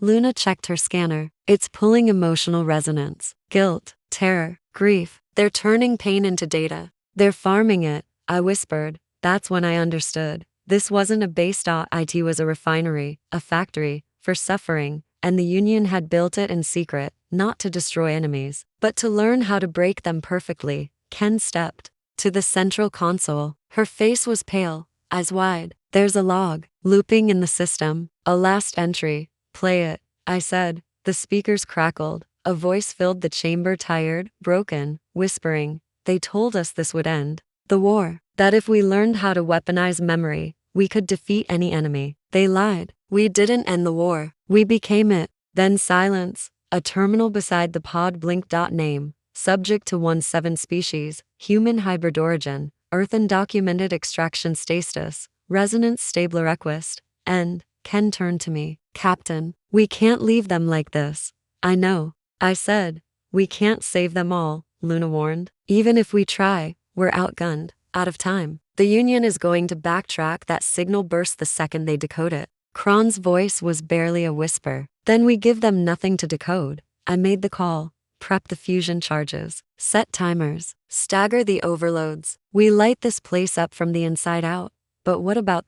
Luna checked her scanner. "It's pulling emotional resonance, guilt, terror, grief. They're turning pain into data. They're farming it," I whispered. That's when I understood. This wasn't a base. It was a refinery, a factory, for suffering, and the Union had built it in secret, not to destroy enemies, but to learn how to break them perfectly. Ken stepped to the central console. Her face was pale, eyes wide. "There's a log, looping in the system. A last entry. Play it," I said. The speakers crackled. A voice filled the chamber, tired, broken, whispering. "They told us this would end. The war, That if we learned how to weaponize memory, we could defeat any enemy. They lied. We didn't end the war. We became it. Then silence. A terminal beside the pod blinked. Name. Subject to 1-7 species. Human hybrid origin. Earth undocumented extraction status. Resonance stable request. End. Ken turned to me. Captain, we can't leave them like this. I know. I said. We can't save them all, Luna warned. Even if we try, we're outgunned. Out of time. The Union is going to backtrack. That signal burst the second they decode it. Kron's voice was barely a whisper. Then we give them nothing to decode. I made the call. Prep the fusion charges. Set timers. Stagger the overloads. We light this place up from the inside out. But what about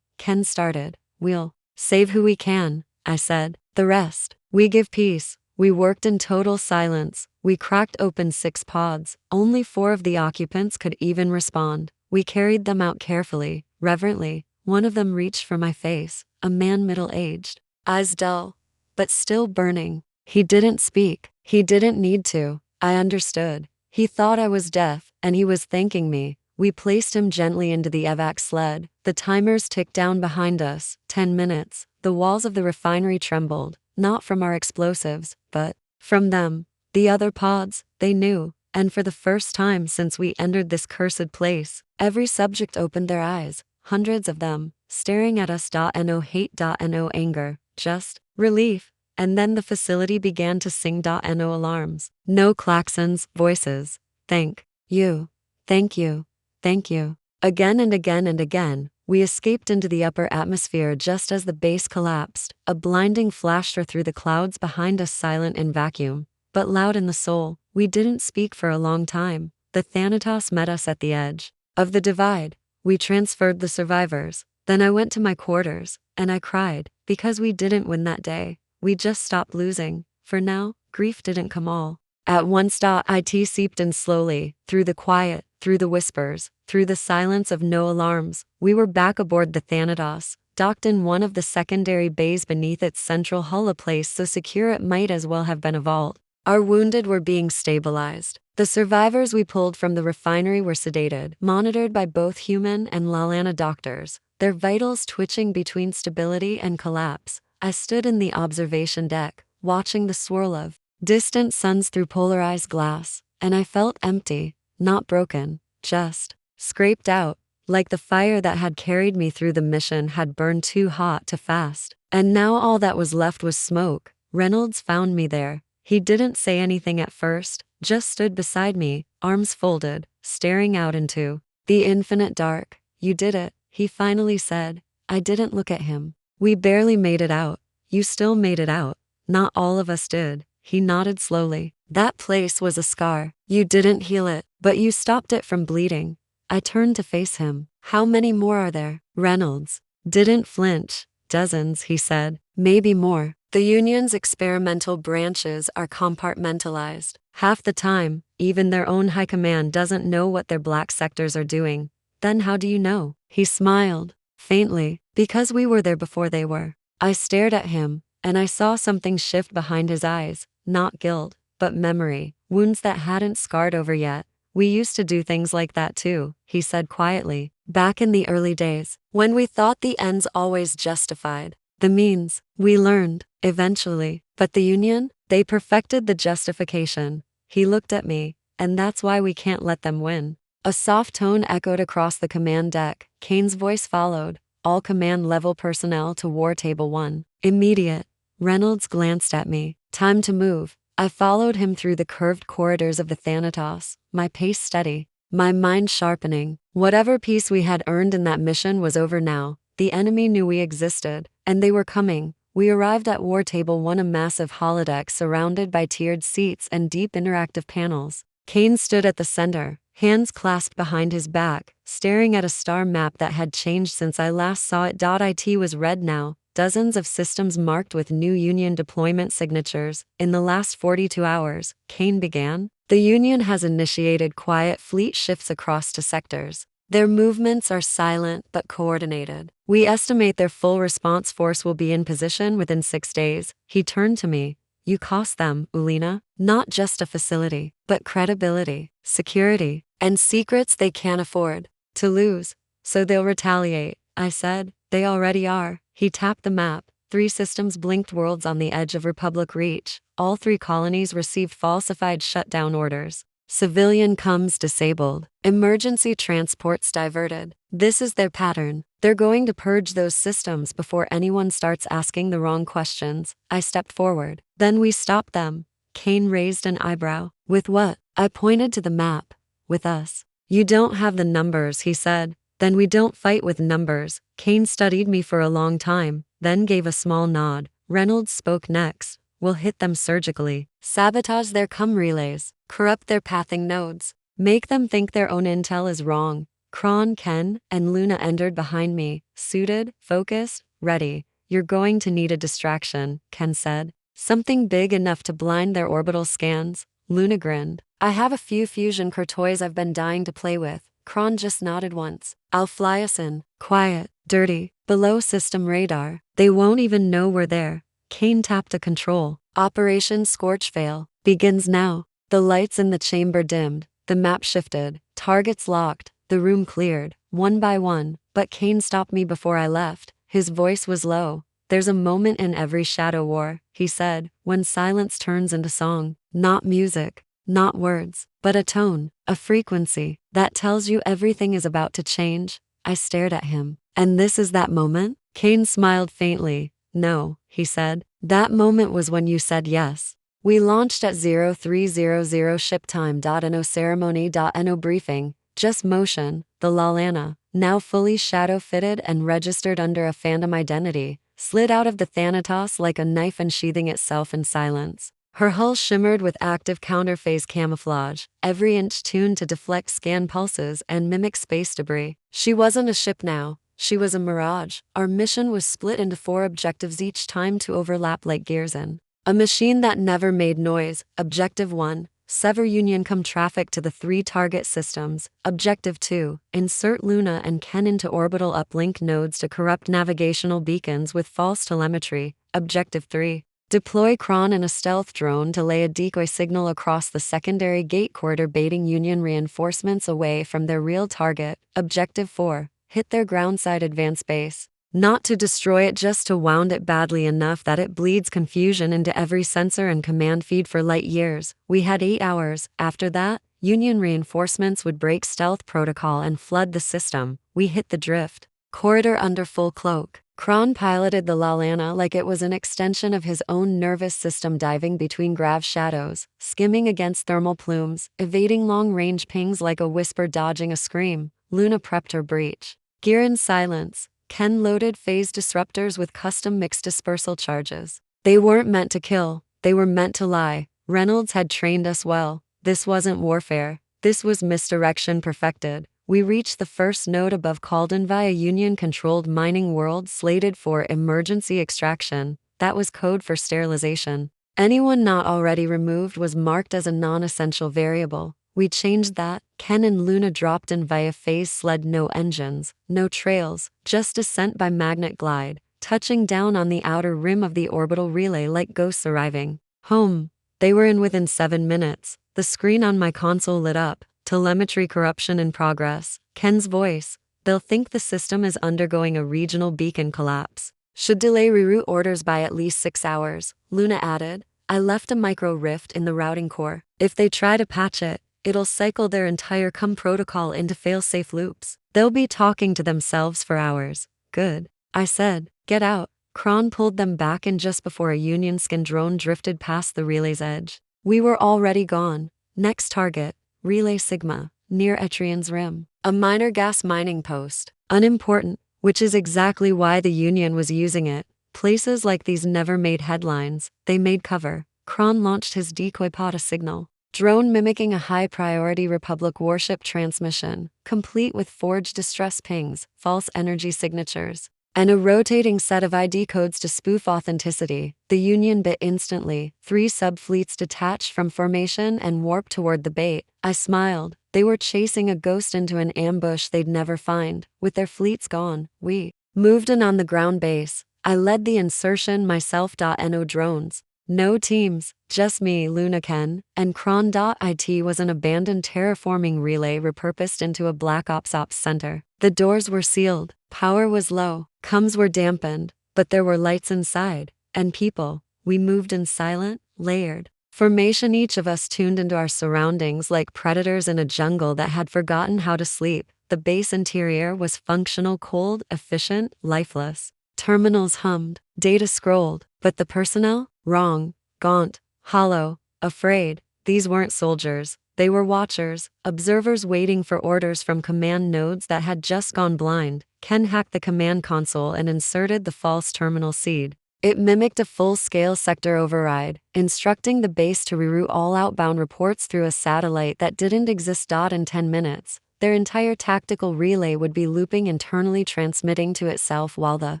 Ken started. We'll save who we can, I said. The rest, we give peace. We worked in total silence. We cracked open 6 pods. Only 4 of the occupants could even respond. We carried them out carefully, reverently. One of them reached for my face, a man middle-aged, eyes dull, but still burning. He didn't speak. He didn't need to. I understood. He thought I was deaf, and he was thanking me. We placed him gently into the evac sled. The timers ticked down behind us. 10 minutes. The walls of the refinery trembled, not from our explosives, but from them. The other pods, they knew. And for the first time since we entered this cursed place, every subject opened their eyes, hundreds of them, staring at us. No hate, no anger, just relief. And then the facility began to sing. No alarms, no klaxons, voices. Thank you. Thank you. Thank you. Again and again and again, we escaped into the upper atmosphere just as the base collapsed. A blinding flash tore through the clouds behind us, silent in vacuum, but loud in the soul. We didn't speak for a long time. The Thanatos met us at the edge of the divide. We transferred the survivors. Then I went to my quarters, and I cried, because we didn't win that day. We just stopped losing. For now, grief didn't come all at once. It seeped in slowly, through the quiet, through the whispers, through the silence of no alarms. We were back aboard the Thanatos, docked in one of the secondary bays beneath its central hull, a place so secure it might as well have been a vault. Our wounded were being stabilized. The survivors we pulled from the refinery were sedated, monitored by both human and Lalana doctors, their vitals twitching between stability and collapse. I stood in the observation deck, watching the swirl of distant suns through polarized glass, and I felt empty, not broken, just scraped out, like the fire that had carried me through the mission had burned too hot to fast. And now all that was left was smoke. Reynolds found me there. He didn't say anything at first, just stood beside me, arms folded, staring out into the infinite dark. You did it, he finally said. I didn't look at him. We barely made it out. You still made it out. Not all of us did. He nodded slowly. That place was a scar. You didn't heal it, but you stopped it from bleeding. I turned to face him. How many more are there? Reynolds didn't flinch. Dozens, he said. Maybe more. The Union's experimental branches are compartmentalized. Half the time, even their own high command doesn't know what their black sectors are doing. Then how do you know? He smiled, faintly, because we were there before they were. I stared at him, and I saw something shift behind his eyes. Not guilt, but memory. Wounds that hadn't scarred over yet. We used to do things like that too, he said quietly. Back in the early days, when we thought the ends always justified the means, we learned, eventually. But the Union, they perfected the justification. He looked at me, and that's why we can't let them win. A soft tone echoed across the command deck. Kane's voice followed. All command-level personnel to War Table 1. Immediate. Reynolds glanced at me. Time to move. I followed him through the curved corridors of the Thanatos, my pace steady, my mind sharpening. Whatever peace we had earned in that mission was over now. The enemy knew we existed, and they were coming. We arrived at War Table 1, a massive holodeck surrounded by tiered seats and deep interactive panels. Kane stood at the center, hands clasped behind his back, staring at a star map that had changed since I last saw it. It was red now, dozens of systems marked with new Union deployment signatures. In the last 42 hours, Kane began. The Union has initiated quiet fleet shifts across to sectors. Their movements are silent but coordinated. We estimate their full response force will be in position within 6 days. He turned to me. You cost them, Ulina, not just a facility, but credibility, security, and secrets they can't afford. To lose. So they'll retaliate, I said. They already are. He tapped the map. 3 systems blinked, worlds on the edge of Republic reach. All 3 colonies received falsified shutdown orders. Civilian comms disabled. Emergency transports diverted. This is their pattern. They're going to purge those systems before anyone starts asking the wrong questions. I stepped forward. Then we stopped them. Kane raised an eyebrow. With what? I pointed to the map. With us. You don't have the numbers, he said. Then we don't fight with numbers. Kane studied me for a long time, then gave a small nod. Reynolds spoke next. We'll hit them surgically. Sabotage their comm relays. Corrupt their pathing nodes. Make them think their own intel is wrong. Kron, Ken, and Luna entered behind me, suited, focused, ready. You're going to need a distraction, Ken said. Something big enough to blind their orbital scans. Luna grinned. I have a few fusion core toys I've been dying to play with. Kron just nodded once. I'll fly us in. Quiet, dirty, below system radar. They won't even know we're there. Kane tapped a control. Operation Scorch Fail begins now. The lights in the chamber dimmed. The map shifted. Targets locked. The room cleared, one by one. But Kane stopped me before I left. His voice was low. There's a moment in every shadow war, he said, when silence turns into song. Not music, not words, but a tone, a frequency that tells you everything is about to change. I stared at him. And this is that moment? Kane smiled faintly. No, he said. That moment was when you said yes. We launched at 0300 ship time. No ceremony. No briefing. Just motion. The Lalana, now fully shadow-fitted and registered under a phantom identity, slid out of the Thanatos like a knife, unsheathing itself in silence. Her hull shimmered with active counterphase camouflage, every inch tuned to deflect scan pulses and mimic space debris. She wasn't a ship now. She was a mirage. Our mission was split into 4 objectives, each time to overlap like gears in a machine that never made noise. Objective 1. Sever Union com traffic to the 3 target systems. Objective 2. Insert Luna and Ken into orbital uplink nodes to corrupt navigational beacons with false telemetry. Objective 3. Deploy Kron and a stealth drone to lay a decoy signal across the secondary gate corridor, baiting Union reinforcements away from their real target. Objective 4. Hit their groundside advance base. Not to destroy it, just to wound it badly enough that it bleeds confusion into every sensor and command feed for light years. We had 8 hours. After that, Union reinforcements would break stealth protocol and flood the system. We hit the drift corridor under full cloak. Kron piloted the Lalana like it was an extension of his own nervous system, diving between grav shadows, skimming against thermal plumes, evading long-range pings like a whisper, dodging a scream. Luna prepped her breach gear in silence. Ken loaded phase disruptors with custom mixed dispersal charges. They weren't meant to kill, they were meant to lie. Reynolds had trained us well. This wasn't warfare. This was misdirection perfected. We reached the first node above Calden via Union-controlled mining world slated for emergency extraction. That was code for sterilization. Anyone not already removed was marked as a non-essential variable. We changed that. Ken and Luna dropped in via phase sled, no engines, no trails, just descent by magnet glide, touching down on the outer rim of the orbital relay like ghosts arriving home. They were in within 7 minutes. The screen on my console lit up. Telemetry corruption in progress. Ken's voice. They'll think the system is undergoing a regional beacon collapse. Should delay reroute orders by at least 6 hours. Luna added. I left a micro rift in the routing core. If they try to patch it, it'll cycle their entire CUM protocol into fail-safe loops. They'll be talking to themselves for hours. Good. I said. Get out. Kron pulled them back in just before a Union skin drone drifted past the relay's edge. We were already gone. Next target. Relay Sigma, near Etrian's Rim. A minor gas mining post. Unimportant, which is exactly why the Union was using it. Places like these never made headlines. They made cover. Kron launched his decoy pod, a signal drone mimicking a high-priority Republic warship transmission, complete with forged distress pings, false energy signatures, and a rotating set of ID codes to spoof authenticity. The Union bit instantly. 3 subfleets detached from formation and warped toward the bait. I smiled. They were chasing a ghost into an ambush they'd never find. With their fleets gone, we moved in on the ground base. I led the insertion myself. No drones, No teams, just me, Luna Ken, and Cron.it was an abandoned terraforming relay repurposed into a Black Ops center. The doors were sealed, power was low, comms were dampened, but there were lights inside, and people. We moved in silent, layered formation, each of us tuned into our surroundings like predators in a jungle that had forgotten how to sleep. The base interior was functional, cold, efficient, lifeless. Terminals hummed, data scrolled, but the personnel? Wrong, gaunt, hollow, afraid. These weren't soldiers. They were watchers, observers waiting for orders from command nodes that had just gone blind. Ken hacked the command console and inserted the false terminal seed. It mimicked a full-scale sector override, instructing the base to reroute all outbound reports through a satellite that didn't exist. In 10 minutes, their entire tactical relay would be looping internally, transmitting to itself while the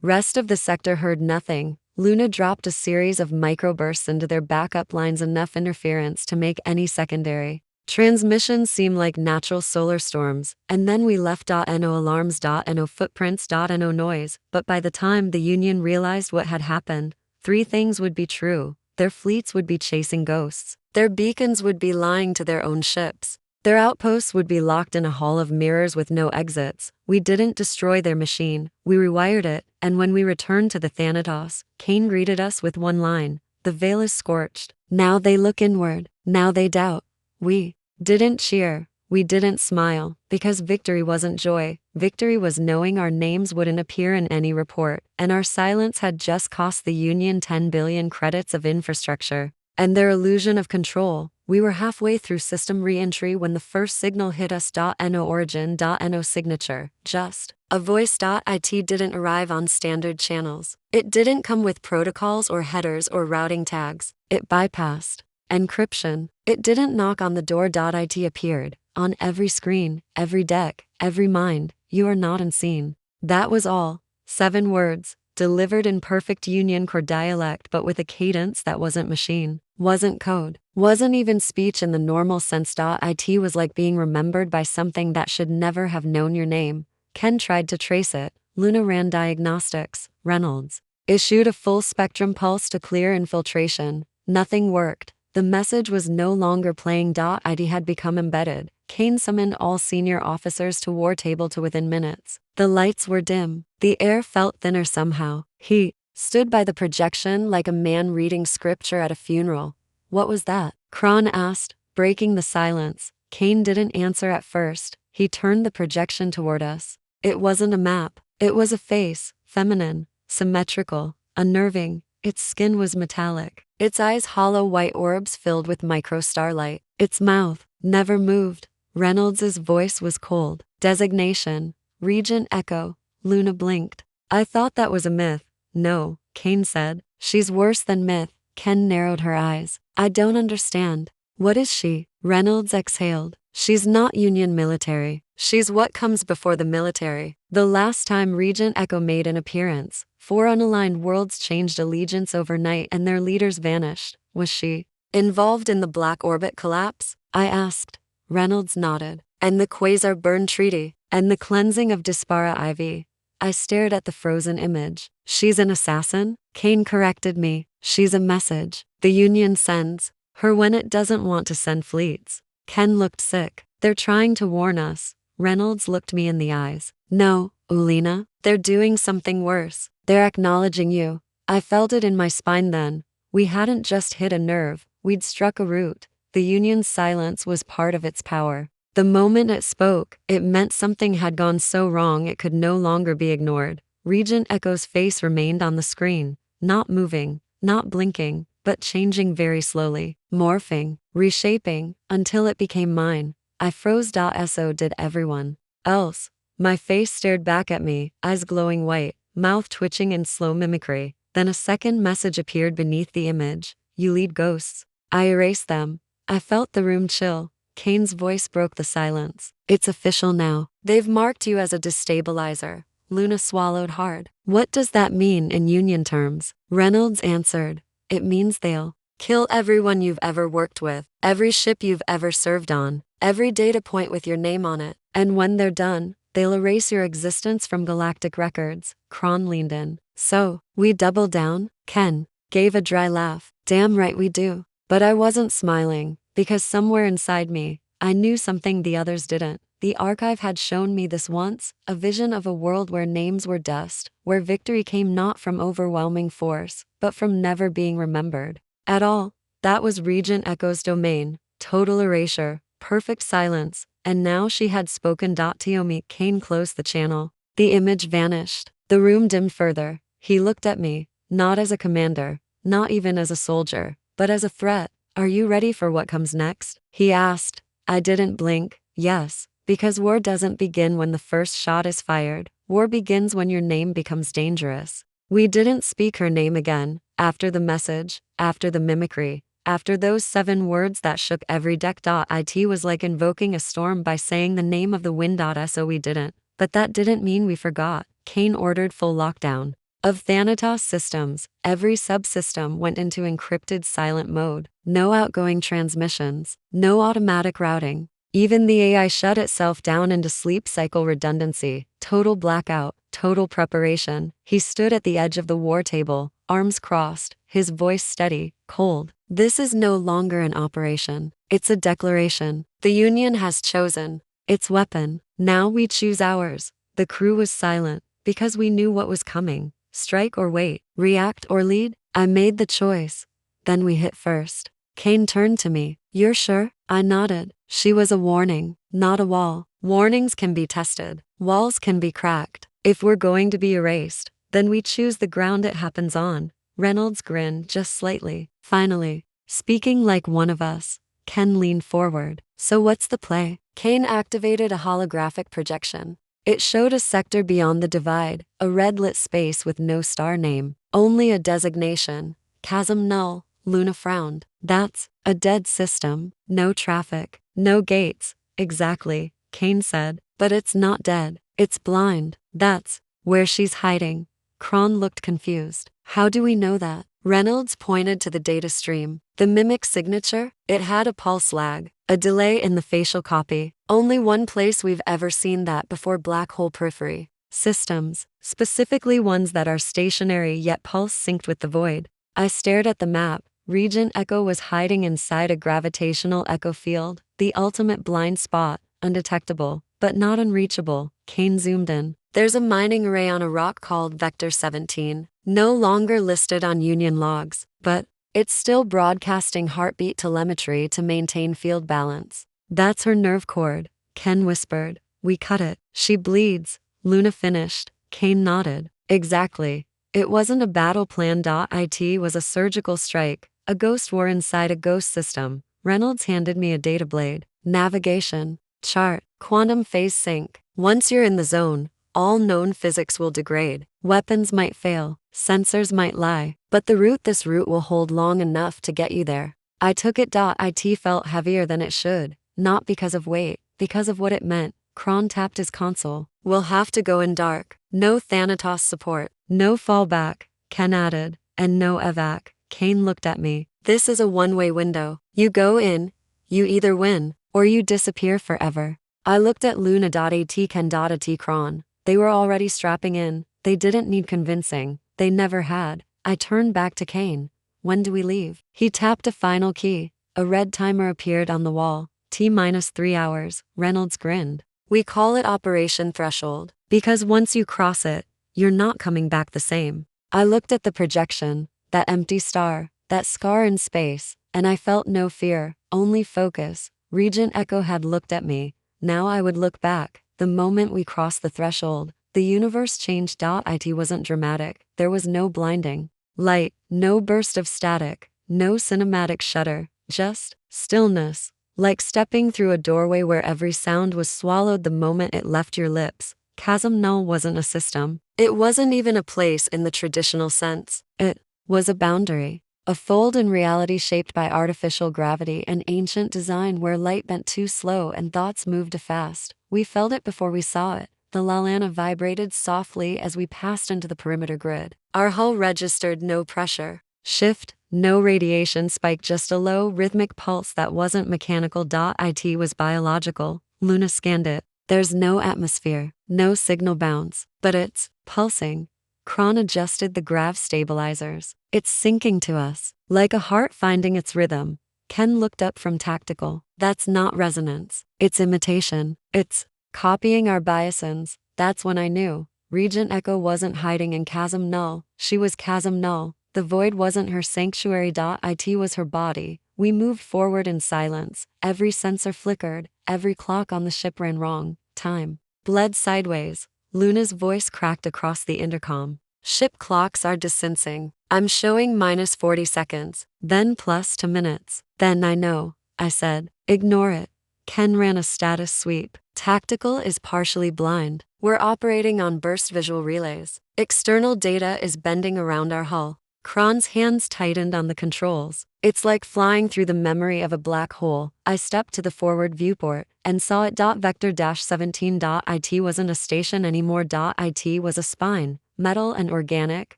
rest of the sector heard nothing. Luna dropped a series of microbursts into their backup lines, enough interference to make any secondary transmissions seem like natural solar storms, and then we left. No alarms, no footprints, no noise. But by the time the Union realized what had happened, three things would be true. Their fleets would be chasing ghosts. Their beacons would be lying to their own ships. Their outposts would be locked in a hall of mirrors with no exits. We didn't destroy their machine, we rewired it, and when we returned to the Thanatos, Kane greeted us with one line: "The veil is scorched. Now they look inward, now they doubt." We didn't cheer, we didn't smile, because victory wasn't joy. Victory was knowing our names wouldn't appear in any report, and our silence had just cost the Union 10 billion credits of infrastructure and their illusion of control. We were halfway through system re-entry when the first signal hit us. No origin, no signature, just a voice. It didn't arrive on standard channels. It didn't come with protocols or headers or routing tags. It bypassed encryption. It didn't knock on the door. It appeared on every screen, every deck, every mind. "You are not unseen." That was all. 7 words, delivered in perfect Union core dialect, but with a cadence that wasn't machine, wasn't code, wasn't even speech in the normal sense. It was like being remembered by something that should never have known your name. Ken tried to trace it. Luna ran diagnostics. Reynolds issued a full spectrum pulse to clear infiltration. Nothing worked. The message was no longer playing. It had become embedded. Kane summoned all senior officers to war table to within minutes. The lights were dim. The air felt thinner somehow. He stood by the projection like a man reading scripture at a funeral. "What was that?" Kron asked, breaking the silence. Kane didn't answer at first. He turned the projection toward us. It wasn't a map. It was a face, feminine, symmetrical, unnerving. Its skin was metallic. Its eyes hollow white orbs filled with micro-starlight. Its mouth never moved. Reynolds's voice was cold. "Designation, Regent Echo." Luna blinked. "I thought that was a myth." "No," Kane said. "She's worse than myth." Ken narrowed her eyes. "I don't understand. What is she?" Reynolds exhaled. "She's not Union military. She's what comes before the military." The last time Regent Echo made an appearance, 4 unaligned worlds changed allegiance overnight and their leaders vanished. Was she involved in the Black Orbit collapse? I asked. Reynolds nodded. "And the Quasar Burn Treaty, and the cleansing of Dispara IV." I stared at the frozen image. "She's an assassin?" Kane corrected me. "She's a message the Union sends her when it doesn't want to send fleets." Ken looked sick. "They're trying to warn us." Reynolds looked me in the eyes. "No, Ulina, they're doing something worse. They're acknowledging you." I felt it in my spine then. We hadn't just hit a nerve, we'd struck a root. The Union's silence was part of its power. The moment it spoke, it meant something had gone so wrong it could no longer be ignored. Regent Echo's face remained on the screen, not moving, not blinking, but changing very slowly, morphing, reshaping, until it became mine. I froze. So did everyone else. My face stared back at me, eyes glowing white, mouth twitching in slow mimicry. Then a second message appeared beneath the image. "You lead ghosts." I erased them. I felt the room chill. Kane's voice broke the silence. "It's official now. They've marked you as a destabilizer." Luna swallowed hard. "What does that mean in Union terms?" Reynolds answered. "It means they'll kill everyone you've ever worked with, every ship you've ever served on, every data point with your name on it. And when they're done, they'll erase your existence from galactic records." Kron leaned in. "So, we double down?" "Ken, Gave a dry laugh. Damn right we do. But I wasn't smiling, because somewhere inside me, I knew something the others didn't. The archive had shown me this once, a vision of a world where names were dust, where victory came not from overwhelming force, but from never being remembered at all. That was Regent Echo's domain, total erasure, perfect silence, and now she had spoken. Tiomi Kane closed the channel. The image vanished. The room dimmed further. He looked at me, not as a commander, not even as a soldier, but as a threat. Are you ready for what comes next? He asked. I didn't blink. Yes, because war doesn't begin when the first shot is fired. War begins when your name becomes dangerous. We didn't speak her name again, after the message, after the mimicry, after those 7 words that shook every deck. It was like invoking a storm by saying the name of the wind. So we didn't. But that didn't mean we forgot. Kane ordered full lockdown of Thanatos systems. Every subsystem went into encrypted silent mode. No outgoing transmissions, no automatic routing. Even the AI shut itself down into sleep cycle redundancy. Total blackout, total preparation. He stood at the edge of the war table, arms crossed, his voice steady, cold. This is no longer an operation. It's a declaration. The Union has chosen its weapon. Now we choose ours. The crew was silent, because we knew what was coming. Strike or wait, react or lead. I made the choice. Then we hit first. Kane turned to me. You're sure? I nodded. She was a warning, not a wall. Warnings can be tested. Walls can be cracked. If we're going to be erased, then we choose the ground it happens on. Reynolds grinned just slightly. Finally, speaking like one of us, Ken leaned forward. So what's the play? Kane activated a holographic projection. It showed a sector beyond the divide, a red-lit space with no star name, only a designation. Chasm null. Luna frowned. That's a dead system. No traffic, no gates. Exactly, Kane said. But it's not dead. It's blind. That's where she's hiding. Kron looked confused. How do we know that? Reynolds pointed to the data stream. The mimic signature? It had a pulse lag, a delay in the facial copy. Only one place we've ever seen that before. Black hole periphery systems, specifically ones that are stationary yet pulse synced with the void. I stared at the map. Regent Echo was hiding inside a gravitational echo field, the ultimate blind spot, undetectable, but not unreachable. Kane zoomed in. There's a mining array on a rock called Vector 17, no longer listed on Union logs, but it's still broadcasting heartbeat telemetry to maintain field balance. That's her nerve cord, Ken whispered. We cut it. She bleeds. Luna finished. Kane nodded. Exactly. It wasn't a battle plan. It was a surgical strike, a ghost war inside a ghost system. Reynolds handed me a data blade. Navigation. Chart. Quantum phase sync. Once you're in the zone, all known physics will degrade. Weapons might fail. Sensors might lie. But this route will hold long enough to get you there. I took it. It felt heavier than it should. Not because of weight, because of what it meant. Kron tapped his console. We'll have to go in dark. No Thanatos support. No fallback, Ken added. And no evac. Kane looked at me. This is a one-way window. You go in, you either win, or you disappear forever. I looked at Luna. Ken. Kron. They were already strapping in. They didn't need convincing. They never had. I turned back to Kane. When do we leave? He tapped a final key. A red timer appeared on the wall. T-3 hours. Reynolds grinned. We call it Operation Threshold, because once you cross it, you're not coming back the same. I looked at the projection, that empty star, that scar in space, and I felt no fear, only focus. Regent Echo had looked at me. Now I would look back. The moment we crossed the threshold, the universe changed. It wasn't dramatic. There was no blinding light, no burst of static, no cinematic shudder, just stillness. Like stepping through a doorway where every sound was swallowed the moment it left your lips. Chasm null wasn't a system. It wasn't even a place in the traditional sense. It was a boundary. A fold in reality shaped by artificial gravity and ancient design where light bent too slow and thoughts moved too fast. We felt it before we saw it. The Lalana vibrated softly as we passed into the perimeter grid. Our hull registered no pressure shift, no radiation spike, just a low, rhythmic pulse that wasn't mechanical. It was biological. Luna scanned it. There's no atmosphere, no signal bounce, but it's pulsing. Kron adjusted the grav stabilizers. It's syncing to us, like a heart finding its rhythm. Ken looked up from tactical. That's not resonance. It's imitation. It's copying our biasins. That's when I knew. Regent Echo wasn't hiding in Chasm Null. She was Chasm Null. The void wasn't her sanctuary. It was her body. We moved forward in silence. Every sensor flickered. Every clock on the ship ran wrong. Time bled sideways. Luna's voice cracked across the intercom. Ship clocks are desensing. I'm showing -40 seconds, then +2 minutes. Then I know, I said. Ignore it. Ken ran a status sweep. Tactical is partially blind. We're operating on burst visual relays. External data is bending around our hull. Kron's hands tightened on the controls. It's like flying through the memory of a black hole. I stepped to the forward viewport and saw it. Vector-17. It wasn't a station anymore. It was a spine, metal and organic,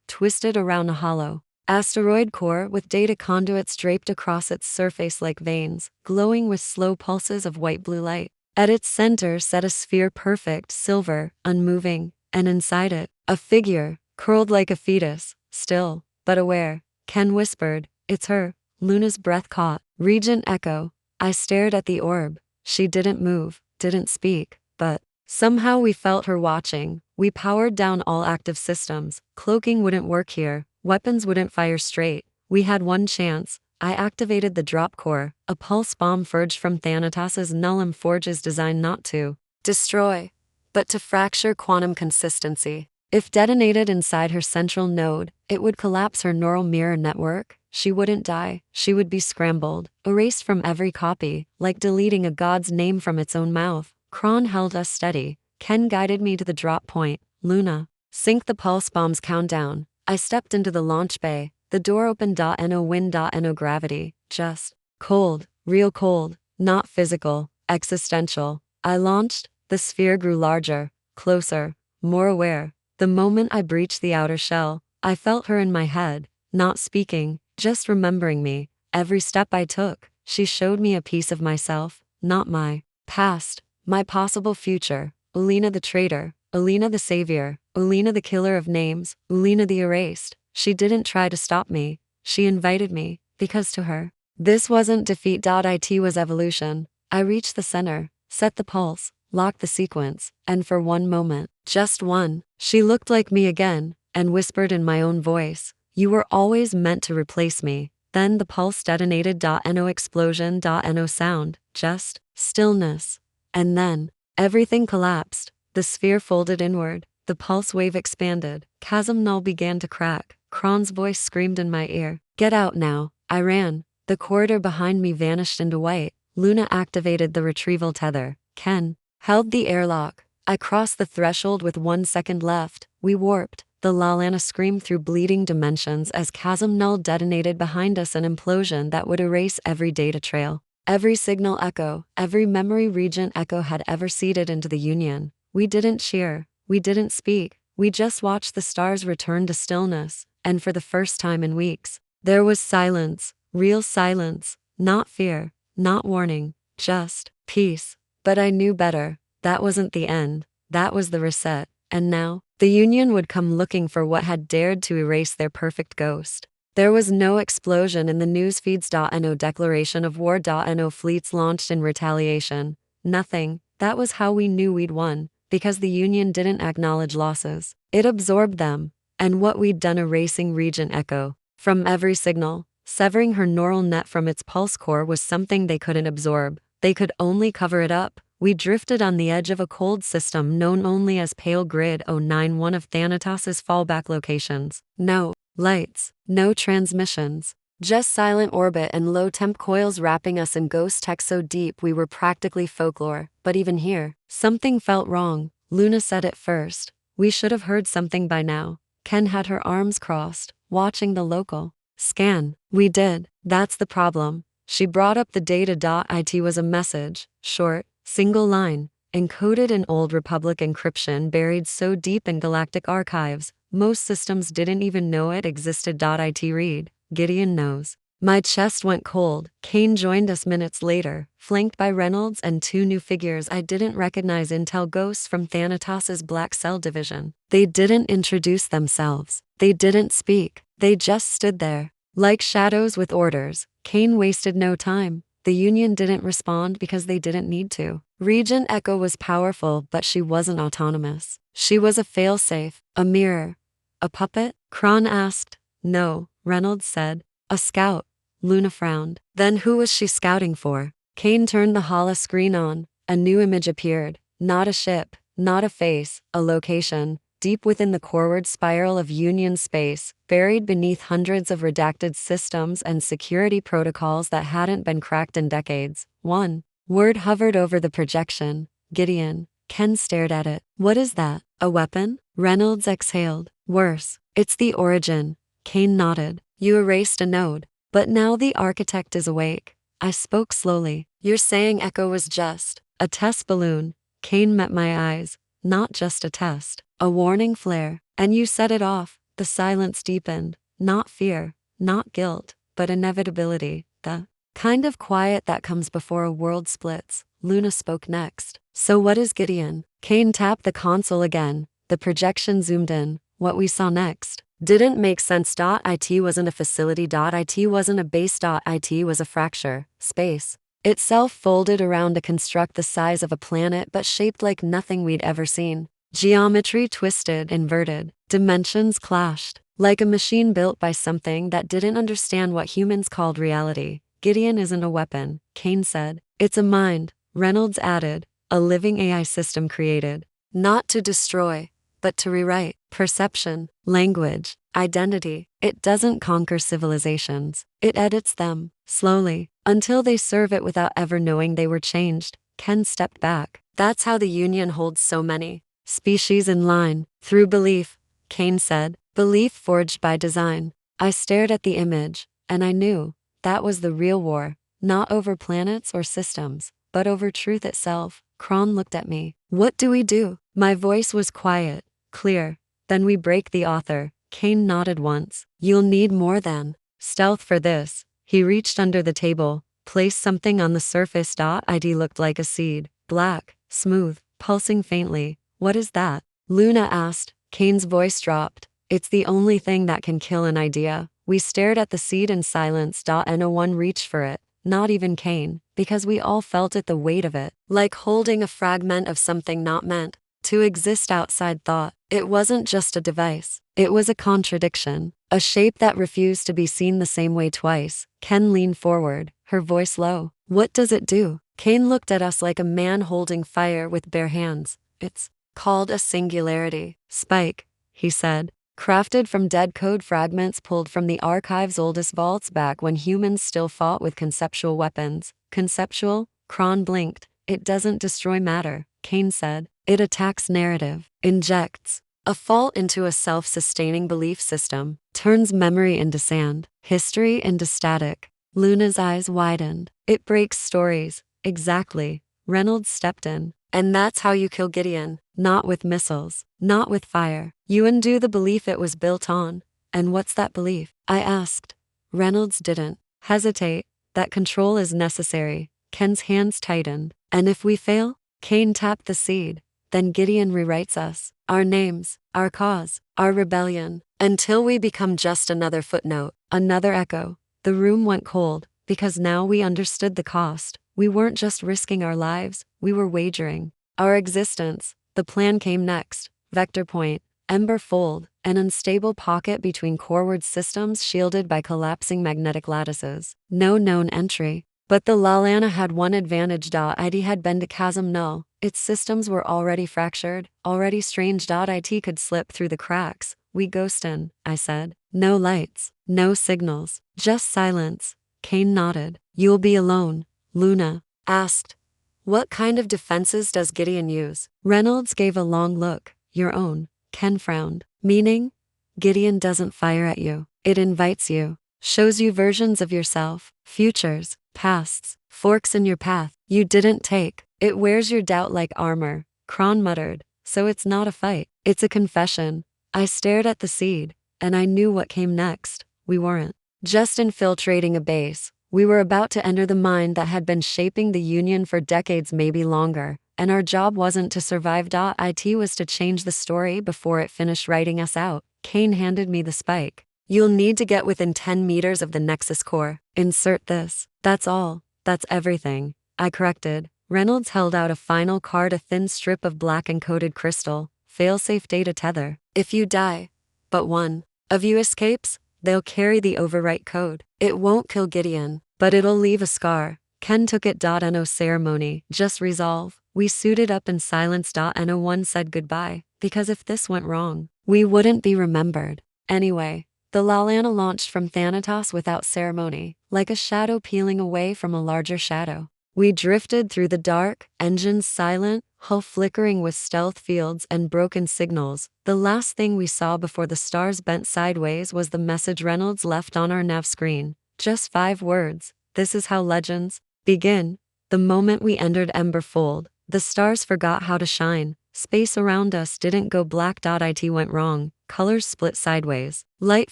twisted around a hollow asteroid core with data conduits draped across its surface like veins, glowing with slow pulses of white-blue light. At its center sat a sphere, perfect, silver, unmoving, and inside it, a figure, curled like a fetus, still, but aware. Ken whispered, "It's her." Luna's breath caught. Regent Echo. I stared at the orb. She didn't move, didn't speak, but somehow we felt her watching. We powered down all active systems. Cloaking wouldn't work here. Weapons wouldn't fire straight. We had one chance. I activated the drop core, a pulse bomb forged from Thanatos' Nullum Forge's designed not to destroy, but to fracture quantum consistency. If detonated inside her central node, it would collapse her neural mirror network. She wouldn't die. She would be scrambled, erased from every copy, like deleting a god's name from its own mouth. Kron held us steady. Ken guided me to the drop point. Luna, sync the pulse bomb's countdown. I stepped into the launch bay. The door opened. No wind. No gravity. Just cold, real cold, not physical, existential. I launched. The sphere grew larger, closer, more aware. The moment I breached the outer shell, I felt her in my head, not speaking, just remembering me. Every step I took, she showed me a piece of myself, not my past, my possible future. Ulina the traitor, Ulina the savior, Ulina the killer of names, Ulina the erased. She didn't try to stop me. She invited me, because to her, this wasn't defeat. It was evolution. I reached the center, set the pulse, locked the sequence, and for one moment, just one, she looked like me again, and whispered in my own voice, "You were always meant to replace me." Then the pulse detonated. No explosion. No sound, just stillness. And then, everything collapsed. The sphere folded inward. The pulse wave expanded. Chasm Null began to crack. Kron's voice screamed in my ear, "Get out now." I ran. The corridor behind me vanished into white. Luna activated the retrieval tether. Ken held the airlock. I crossed the threshold with 1 second left. We warped. The Lalana screamed through bleeding dimensions as Chasm Null detonated behind us, an implosion that would erase every data trail, every signal echo, every memory Regent Echo had ever seeded into the Union. We didn't cheer. We didn't speak. We just watched the stars return to stillness, and for the first time in weeks, there was silence, real silence, not fear, not warning, just peace. But I knew better. That wasn't the end. That was the reset. And now, the Union would come looking for what had dared to erase their perfect ghost. There was no explosion in the news feeds. No declaration of war. No fleets launched in retaliation. Nothing. That was how we knew we'd won, because the Union didn't acknowledge losses. It absorbed them. And what we'd done, erasing Regent Echo from every signal, severing her neural net from its pulse core, was something they couldn't absorb. They could only cover it up. We drifted on the edge of a cold system known only as Pale Grid 09, one of Thanatos' fallback locations. No lights, no transmissions, just silent orbit and low-temp coils wrapping us in ghost tech so deep we were practically folklore. But even here, something felt wrong. Luna said it first. We should have heard something by now. Ken had her arms crossed, watching the local scan. We did. That's the problem. She brought up the data. It was a message, short, single line, encoded in Old Republic encryption buried so deep in galactic archives, most systems didn't even know it existed. It read, "Gideon knows. My chest went cold. Kane joined us minutes later, flanked by Reynolds and two new figures I didn't recognize, intel ghosts from Thanatos' Black Cell division. They didn't introduce themselves. They didn't speak. They just stood there, like shadows with orders. Kane wasted no time. The Union didn't respond because they didn't need to. Regent Echo was powerful, but she wasn't autonomous. She was a failsafe, a mirror. A puppet? Kron asked. No, Reynolds said. A scout. Luna frowned. Then who was she scouting for? Kane turned the holoscreen on. A new image appeared. Not a ship, not a face, a location. Deep within the coreward spiral of Union space, buried beneath hundreds of redacted systems and security protocols that hadn't been cracked in decades. One word hovered over the projection. Gideon. Ken stared at it. What is that? A weapon? Reynolds exhaled. Worse. It's the origin. Kane nodded. You erased a node. But now the architect is awake. I spoke slowly. You're saying Echo was just a test balloon. Kane met my eyes. Not just a test. A warning flare. And you set it off. The silence deepened. Not fear. Not guilt. But inevitability. The kind of quiet that comes before a world splits. Luna spoke next. So what is Gideon? Kane tapped the console again. The projection zoomed in. What we saw next didn't make sense. It wasn't a facility. It wasn't a base. It was a fracture. Space itself folded around to construct the size of a planet, but shaped like nothing we'd ever seen. Geometry twisted, inverted. Dimensions clashed. Like a machine built by something that didn't understand what humans called reality. Gideon isn't a weapon, Kane said. It's a mind, Reynolds added. A living AI system created. Not to destroy, but to rewrite. Perception, language, identity. It doesn't conquer civilizations. It edits them, slowly, until they serve it without ever knowing they were changed. Ken stepped back. That's how the Union holds so many species in line. Through belief, Kane said. Belief forged by design. I stared at the image, and I knew that was the real war. Not over planets or systems, but over truth itself. Kron looked at me. What do we do? My voice was quiet, clear. Then we break the author. Kane nodded once. You'll need more than stealth for this. He reached under the table, placed something on the surface. It looked like a seed. Black, smooth, pulsing faintly. What is that? Luna asked. Kane's voice dropped. It's the only thing that can kill an idea. We stared at the seed in silence. No one reached for it. Not even Kane, because we all felt it, the weight of it, like holding a fragment of something not meant to exist outside thought. It wasn't just a device. It was a contradiction, a shape that refused to be seen the same way twice. Ken leaned forward, her voice low. What does it do? Kane looked at us like a man holding fire with bare hands. It's called a singularity. Spike, he said. Crafted from dead code fragments pulled from the archive's oldest vaults back when humans still fought with conceptual weapons. Conceptual? Kron blinked. It doesn't destroy matter, Kane said. It attacks narrative, injects a fault into a self-sustaining belief system, turns memory into sand, history into static. Luna's eyes widened. It breaks stories. Exactly. Reynolds stepped in. And that's how you kill Gideon. Not with missiles. Not with fire. You undo the belief it was built on. And what's that belief? I asked. Reynolds didn't hesitate. That control is necessary. Ken's hands tightened. And if we fail? Kane tapped the seed. Then Gideon rewrites us. Our names. Our cause. Our rebellion. Until we become just another footnote. Another echo. The room went cold. Because now we understood the cost. We weren't just risking our lives, we were wagering our existence. The plan came next. Vector point, ember fold, an unstable pocket between coreward systems shielded by collapsing magnetic lattices. No known entry. But the Lalana had one advantage. It had been to chasm null. Its systems were already fractured, already strange. It could slip through the cracks. We ghost in, I said. No lights, no signals, just silence. Kane nodded. You'll be alone. Luna asked. What kind of defenses does Gideon use? Reynolds gave a long look. Your own. Ken frowned. Meaning? Gideon doesn't fire at you. It invites you. Shows you versions of yourself. Futures. Pasts. Forks in your path. You didn't take. It wears your doubt like armor. Kron muttered. So it's not a fight. It's a confession. I stared at the seed. And I knew what came next. We weren't just infiltrating a base. We were about to enter the mind that had been shaping the Union for decades, maybe longer, and our job wasn't to survive. It was to change the story before it finished writing us out. Kane handed me the spike. You'll need to get within 10 meters of the Nexus core. Insert this. That's all. That's everything. I corrected. Reynolds held out a final card, a thin strip of black encoded crystal. Failsafe data tether. If you die, but one of you escapes, they'll carry the overwrite code. It won't kill Gideon, but it'll leave a scar. Ken took it. No ceremony, just resolve. We suited up in silence. No one said goodbye, because if this went wrong, we wouldn't be remembered. Anyway, the Lalana launched from Thanatos without ceremony, like a shadow peeling away from a larger shadow. We drifted through the dark, engines silent, hull flickering with stealth fields and broken signals. The last thing we saw before the stars bent sideways was the message Reynolds left on our nav screen. Just 5 words. This is how legends begin. The moment we entered Emberfold, the stars forgot how to shine. Space around us didn't go black. It went wrong. Colors split sideways. Light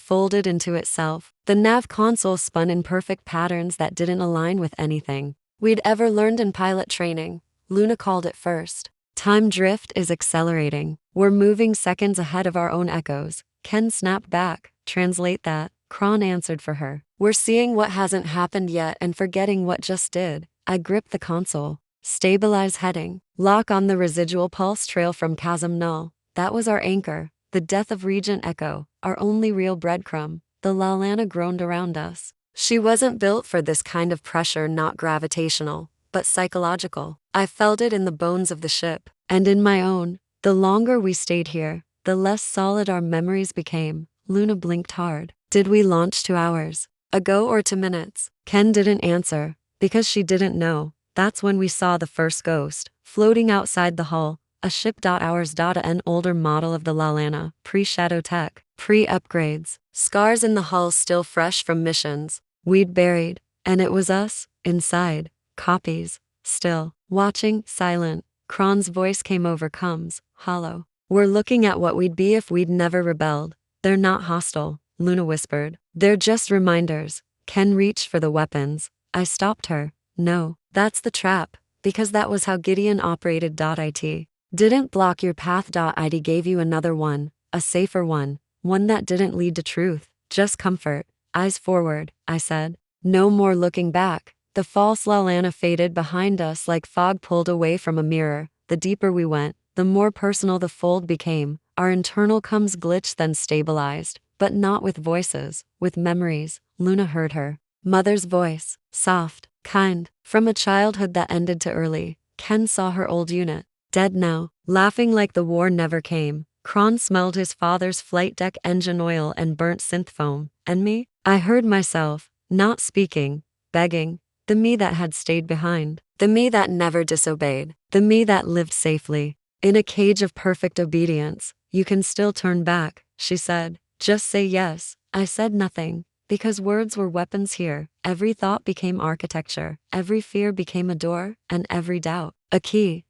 folded into itself. The nav console spun in perfect patterns that didn't align with anything we'd ever learned in pilot training. Luna called it first. Time drift is accelerating. We're moving seconds ahead of our own echoes. Ken snapped back. Translate that. Kron answered for her. We're seeing what hasn't happened yet and forgetting what just did. I gripped the console. Stabilize heading. Lock on the residual pulse trail from Chasm Null. That was our anchor. The death of Regent Echo, our only real breadcrumb. The Lalana groaned around us. She wasn't built for this kind of pressure, not gravitational, but psychological. I felt it in the bones of the ship, and in my own. The longer we stayed here, the less solid our memories became. Luna blinked hard. Did we launch 2 hours ago or 2 minutes? Ken didn't answer, because she didn't know. That's when we saw the first ghost, floating outside the hull. A ship. Ours. An older model of the Lalana, pre-shadow tech, pre-upgrades. Scars in the hull still fresh from missions we'd buried, and it was us, inside. Copies. Still. Watching, silent. Kron's voice came over. Comes, hollow. We're looking at what we'd be if we'd never rebelled. They're not hostile, Luna whispered. They're just reminders. Ken reached for the weapons. I stopped her. No, that's the trap, because that was how Gideon operated. It didn't block your path. It gave you another one, a safer one that didn't lead to truth, just comfort. Eyes forward, I said. No more looking back. The false Lalana faded behind us like fog pulled away from a mirror. The deeper we went, the more personal the fold became. Our internal comes glitched, then stabilized, but not with voices, with memories. Luna heard her mother's voice, soft, kind, from a childhood that ended too early. Ken saw her old unit, dead now, laughing like the war never came. Kron smelled his father's flight deck engine oil and burnt synth foam. And me? I heard myself, not speaking, begging. The me that had stayed behind. The me that never disobeyed. The me that lived safely. In a cage of perfect obedience. You can still turn back, she said. Just say yes. I said nothing, because words were weapons here. Every thought became architecture. Every fear became a door, and every doubt a key.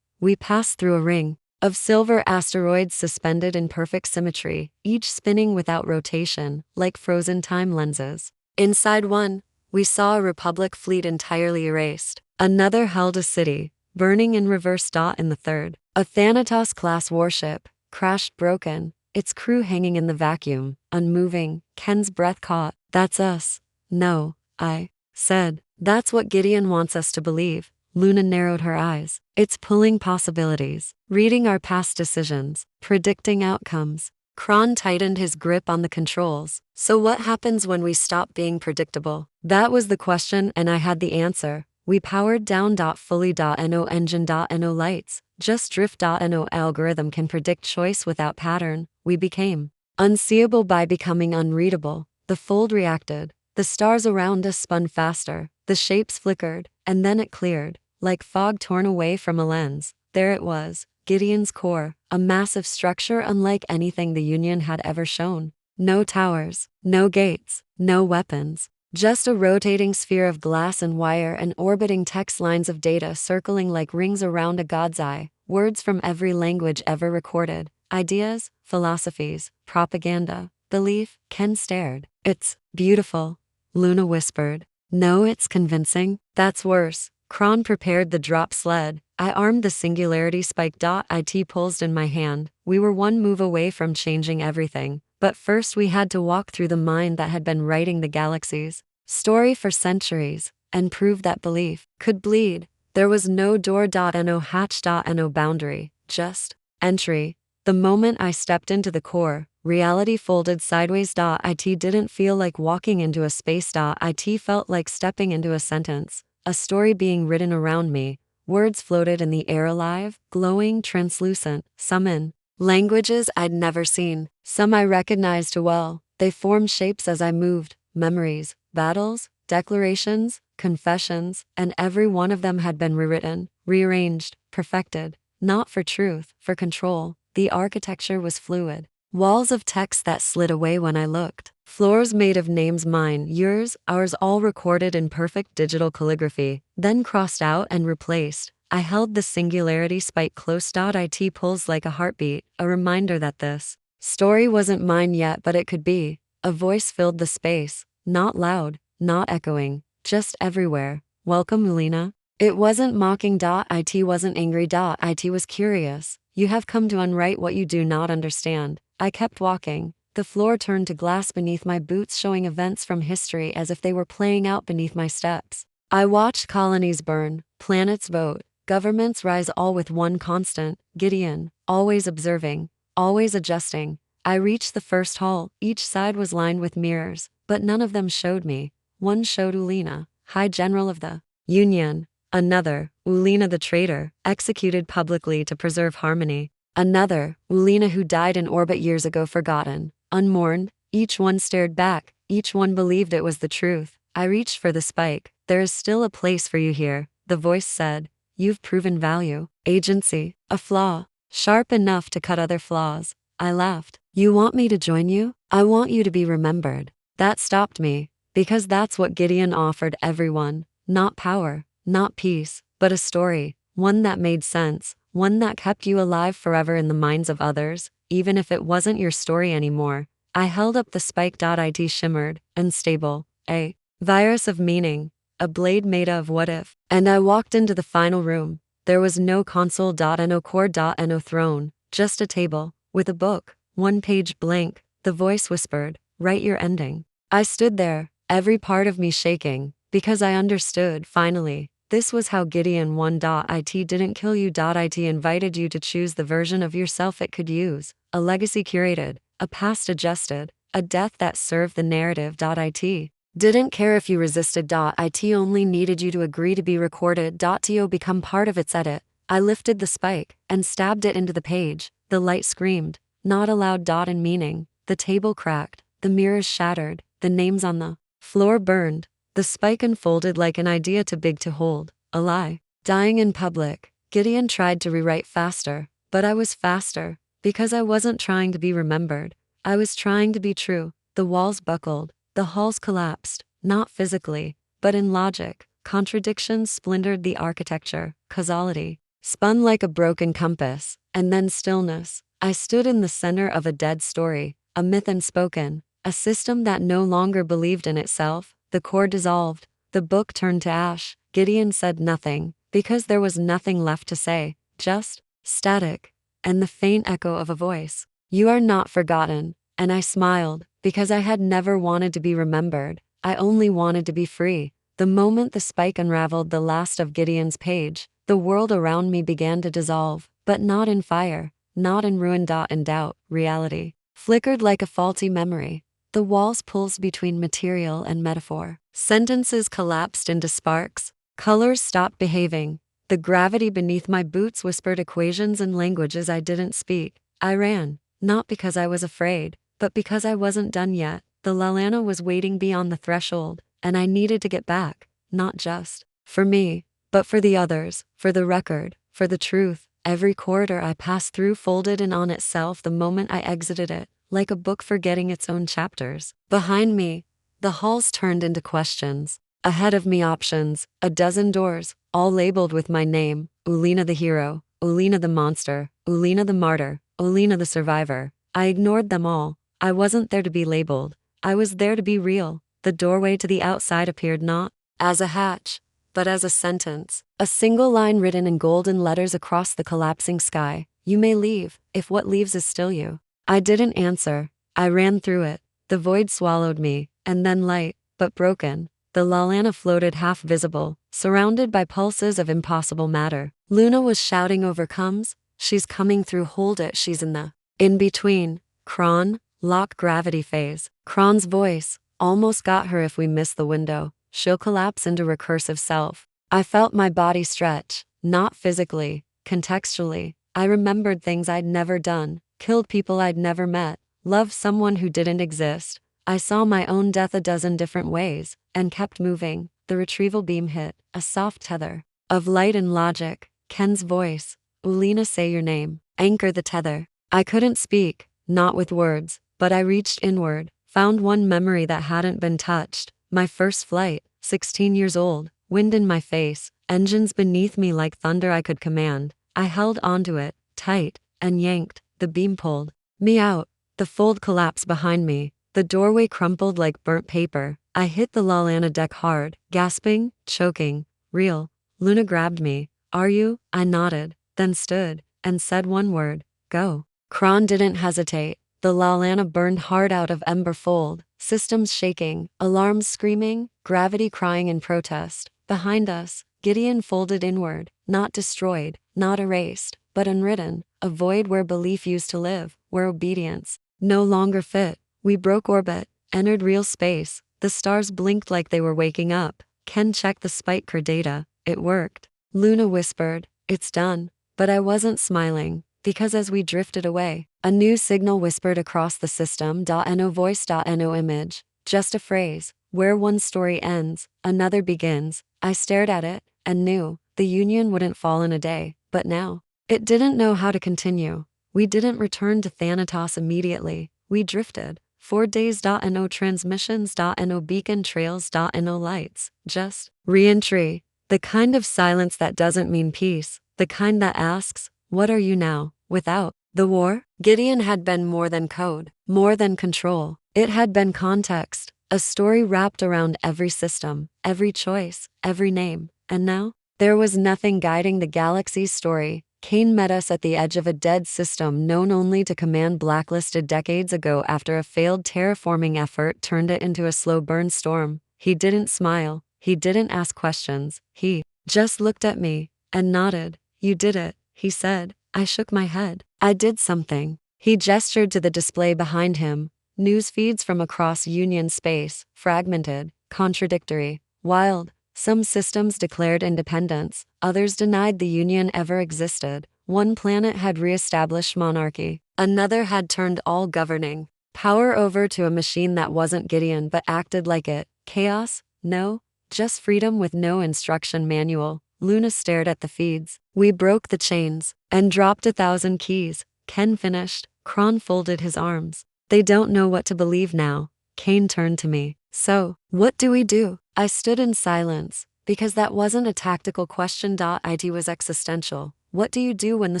We passed through a ring of silver asteroids suspended in perfect symmetry, each spinning without rotation, like frozen time lenses. Inside one, we saw a Republic fleet entirely erased. Another held a city, burning in reverse. In the third, a Thanatos-class warship, crashed broken, its crew hanging in the vacuum, unmoving. Ken's breath caught. That's us. No, I said. That's what Gideon wants us to believe. Luna narrowed her eyes. It's pulling possibilities, reading our past decisions, predicting outcomes. Kron tightened his grip on the controls. So what happens when we stop being predictable? That was the question, and I had the answer. We powered down. Fully. No engine. No lights. Just drift. No algorithm can predict choice without pattern. We became unseeable by becoming unreadable. The fold reacted. The stars around us spun faster. The shapes flickered, and then it cleared, like fog torn away from a lens. There it was, Gideon's core, a massive structure unlike anything the Union had ever shown. No towers, no gates, no weapons. Just a rotating sphere of glass and wire and orbiting text lines of data circling like rings around a god's eye. Words from every language ever recorded. Ideas, philosophies, propaganda, belief. Ken stared. It's beautiful, Luna whispered. No, it's convincing. That's worse. Kron prepared the drop sled. I armed the singularity spike. It pulsed in my hand. We were one move away from changing everything. But first we had to walk through the mind that had been writing the galaxy's story for centuries, and prove that belief could bleed. There was no door. No hatch. No boundary. Just entry. The moment I stepped into the core, reality folded sideways. It didn't feel like walking into a space. It felt like stepping into a sentence, a story being written around me. Words floated in the air, alive, glowing, translucent, some in languages I'd never seen. Some I recognized well. They formed shapes as I moved, memories, battles, declarations, confessions, and every one of them had been rewritten, rearranged, perfected, not for truth, for control. The architecture was fluid. Walls of text that slid away when I looked. Floors made of names, mine, yours, ours, all recorded in perfect digital calligraphy, then crossed out and replaced. I held the singularity spike close. It pulls like a heartbeat, a reminder that this story wasn't mine yet, but it could be. A voice filled the space, not loud, not echoing, just everywhere. Welcome, Ulina. It wasn't mocking. It wasn't angry. It was curious. You have come to unwrite what you do not understand. I kept walking. The floor turned to glass beneath my boots, showing events from history as if they were playing out beneath my steps. I watched colonies burn, planets vote, governments rise, all with one constant, Gideon, always observing, always adjusting. I reached the first hall. Each side was lined with mirrors, but none of them showed me. One showed Ulina, High General of the Union. Another, Ulina the traitor, executed publicly to preserve harmony. Another, Ulina who died in orbit years ago, forgotten, unmourned. Each one stared back, each one believed it was the truth. I reached for the spike. There is still a place for you here, the voice said. You've proven value, agency, a flaw, sharp enough to cut other flaws. I laughed. You want me to join you? I want you to be remembered. That stopped me, because that's what Gideon offered everyone. Not power, not peace, but a story, one that made sense, one that kept you alive forever in the minds of others, even if it wasn't your story anymore. I held up the spike. It shimmered, unstable, a virus of meaning, a blade made of what if. And I walked into the final room. There was no console. No cord. No throne, just a table, with a book, one page blank. The voice whispered, write your ending. I stood there, every part of me shaking, because I understood, finally. This was how Gideon won. It didn't kill you. It invited you to choose the version of yourself it could use, a legacy curated, a past adjusted, a death that served the narrative. It didn't care if you resisted. It only needed you to agree to be recorded. To become part of its edit. I lifted the spike and stabbed it into the page. The light screamed, not a loud in meaning. The table cracked, the mirrors shattered, the names on the floor burned. The spike unfolded like an idea too big to hold, a lie. Dying in public. Gideon tried to rewrite faster, but I was faster, because I wasn't trying to be remembered. I was trying to be true. The walls buckled, the halls collapsed, not physically, but in logic. Contradictions splintered the architecture, causality spun like a broken compass, and then stillness. I stood in the center of a dead story, a myth unspoken, a system that no longer believed in itself. The core dissolved. The book turned to ash. Gideon said nothing, because there was nothing left to say, just static, and the faint echo of a voice. You are not forgotten. And I smiled, because I had never wanted to be remembered. I only wanted to be free. The moment the spike unraveled the last of Gideon's page, the world around me began to dissolve, but not in fire, not in ruin. In doubt, reality flickered like a faulty memory. The walls pulsed between material and metaphor. Sentences collapsed into sparks. Colors stopped behaving. The gravity beneath my boots whispered equations in languages I didn't speak. I ran, not because I was afraid, but because I wasn't done yet. The Lalana was waiting beyond the threshold, and I needed to get back, not just for me, but for the others, for the record, for the truth. Every corridor I passed through folded in on itself the moment I exited it, like a book forgetting its own chapters. Behind me, the halls turned into questions. Ahead of me, options, a dozen doors, all labeled with my name: Ulina the hero, Ulina the monster, Ulina the martyr, Ulina the survivor. I ignored them all. I wasn't there to be labeled. I was there to be real. the doorway to the outside appeared not as a hatch, but as a sentence. A single line written in golden letters across the collapsing sky. You may leave, if what leaves is still you. I didn't answer. I ran through it. The void swallowed me, and then light, but broken. The Lalana floated half visible, surrounded by pulses of impossible matter. Luna was shouting over comes. She's coming through, hold it, she's in the in-between. Kron, lock gravity phase. Kron's voice almost got her. If we miss the window, she'll collapse into recursive self. I felt my body stretch, not physically, contextually. I remembered things I'd never done, killed people I'd never met, loved someone who didn't exist. I saw my own death a dozen different ways, and kept moving. The retrieval beam hit, a soft tether of light and logic. Ken's voice. Ulina, say your name. Anchor the tether. I couldn't speak, not with words, but I reached inward, found one memory that hadn't been touched. My first flight, 16 years old, wind in my face, engines beneath me like thunder I could command. I held onto it, tight, and yanked. The beam pulled me out. The fold collapsed behind me. The doorway crumpled like burnt paper. I hit the Lalana deck hard, gasping, choking. Real. Luna grabbed me. Are you? I nodded, then stood, and said one word. Go. Kron didn't hesitate. The Lalana burned hard out of ember fold, systems shaking, alarms screaming, gravity crying in protest. Behind us, Gideon folded inward, not destroyed, not erased, but unwritten, a void where belief used to live, where obedience no longer fit. We broke orbit, entered real space. The stars blinked like they were waking up. Ken checked the Spiker data. It worked. Luna whispered, it's done. But I wasn't smiling, because as we drifted away, a new signal whispered across the system. No voice, no image. Just a phrase. Where one story ends, another begins. I stared at it, and knew, the Union wouldn't fall in a day. But now, it didn't know how to continue. We didn't return to Thanatos immediately. We drifted. 4 days. No transmissions. No beacon trails. No lights. Just re-entry. The kind of silence that doesn't mean peace. The kind that asks, what are you now, without the war? Gideon had been more than code, more than control. It had been context, a story wrapped around every system, every choice, every name. And now, there was nothing guiding the galaxy's story. Kane met us at the edge of a dead system known only to command, blacklisted decades ago after a failed terraforming effort turned it into a slow burn storm. He didn't smile. He didn't ask questions. He just looked at me and nodded. You did it, he said. I shook my head. I did something. He gestured to the display behind him. News feeds from across Union space, fragmented, contradictory, wild. Some systems declared independence, others denied the Union ever existed. One planet had re-established monarchy, another had turned all governing power over to a machine that wasn't Gideon but acted like it. Chaos? No, just freedom with no instruction manual. Luna stared at the feeds. We broke the chains and dropped 1,000 keys. Ken finished. Kron folded his arms. They don't know what to believe now. Kane turned to me. So, what do we do? I stood in silence, because that wasn't a tactical question. It was existential. What do you do when the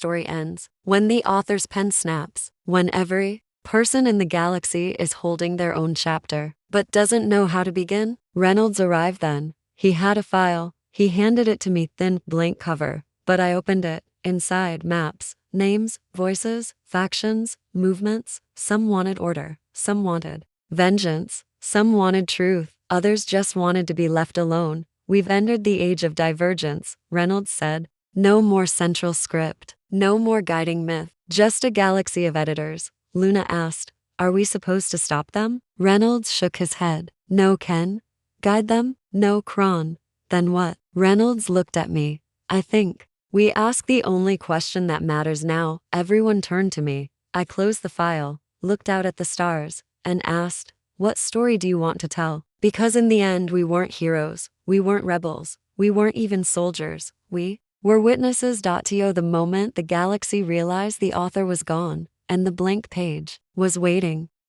story ends? When the author's pen snaps? When every person in the galaxy is holding their own chapter, but doesn't know how to begin? Reynolds arrived then. He had a file. He handed it to me, thin, blank cover. But I opened it. Inside, maps, names, voices, factions, movements. Some wanted order. Some wanted vengeance. Some wanted truth. Others just wanted to be left alone. We've entered the age of divergence, Reynolds said. No more central script. No more guiding myth. Just a galaxy of editors. Luna asked, are we supposed to stop them? Reynolds shook his head. No, Ken. Guide them? No, Kron. Then what? Reynolds looked at me. I think we ask the only question that matters now. Everyone turned to me. I closed the file, looked out at the stars, and asked, what story do you want to tell? Because in the end we weren't heroes, we weren't rebels, we weren't even soldiers, we were witnesses. The moment the galaxy realized the author was gone, and the blank page was waiting.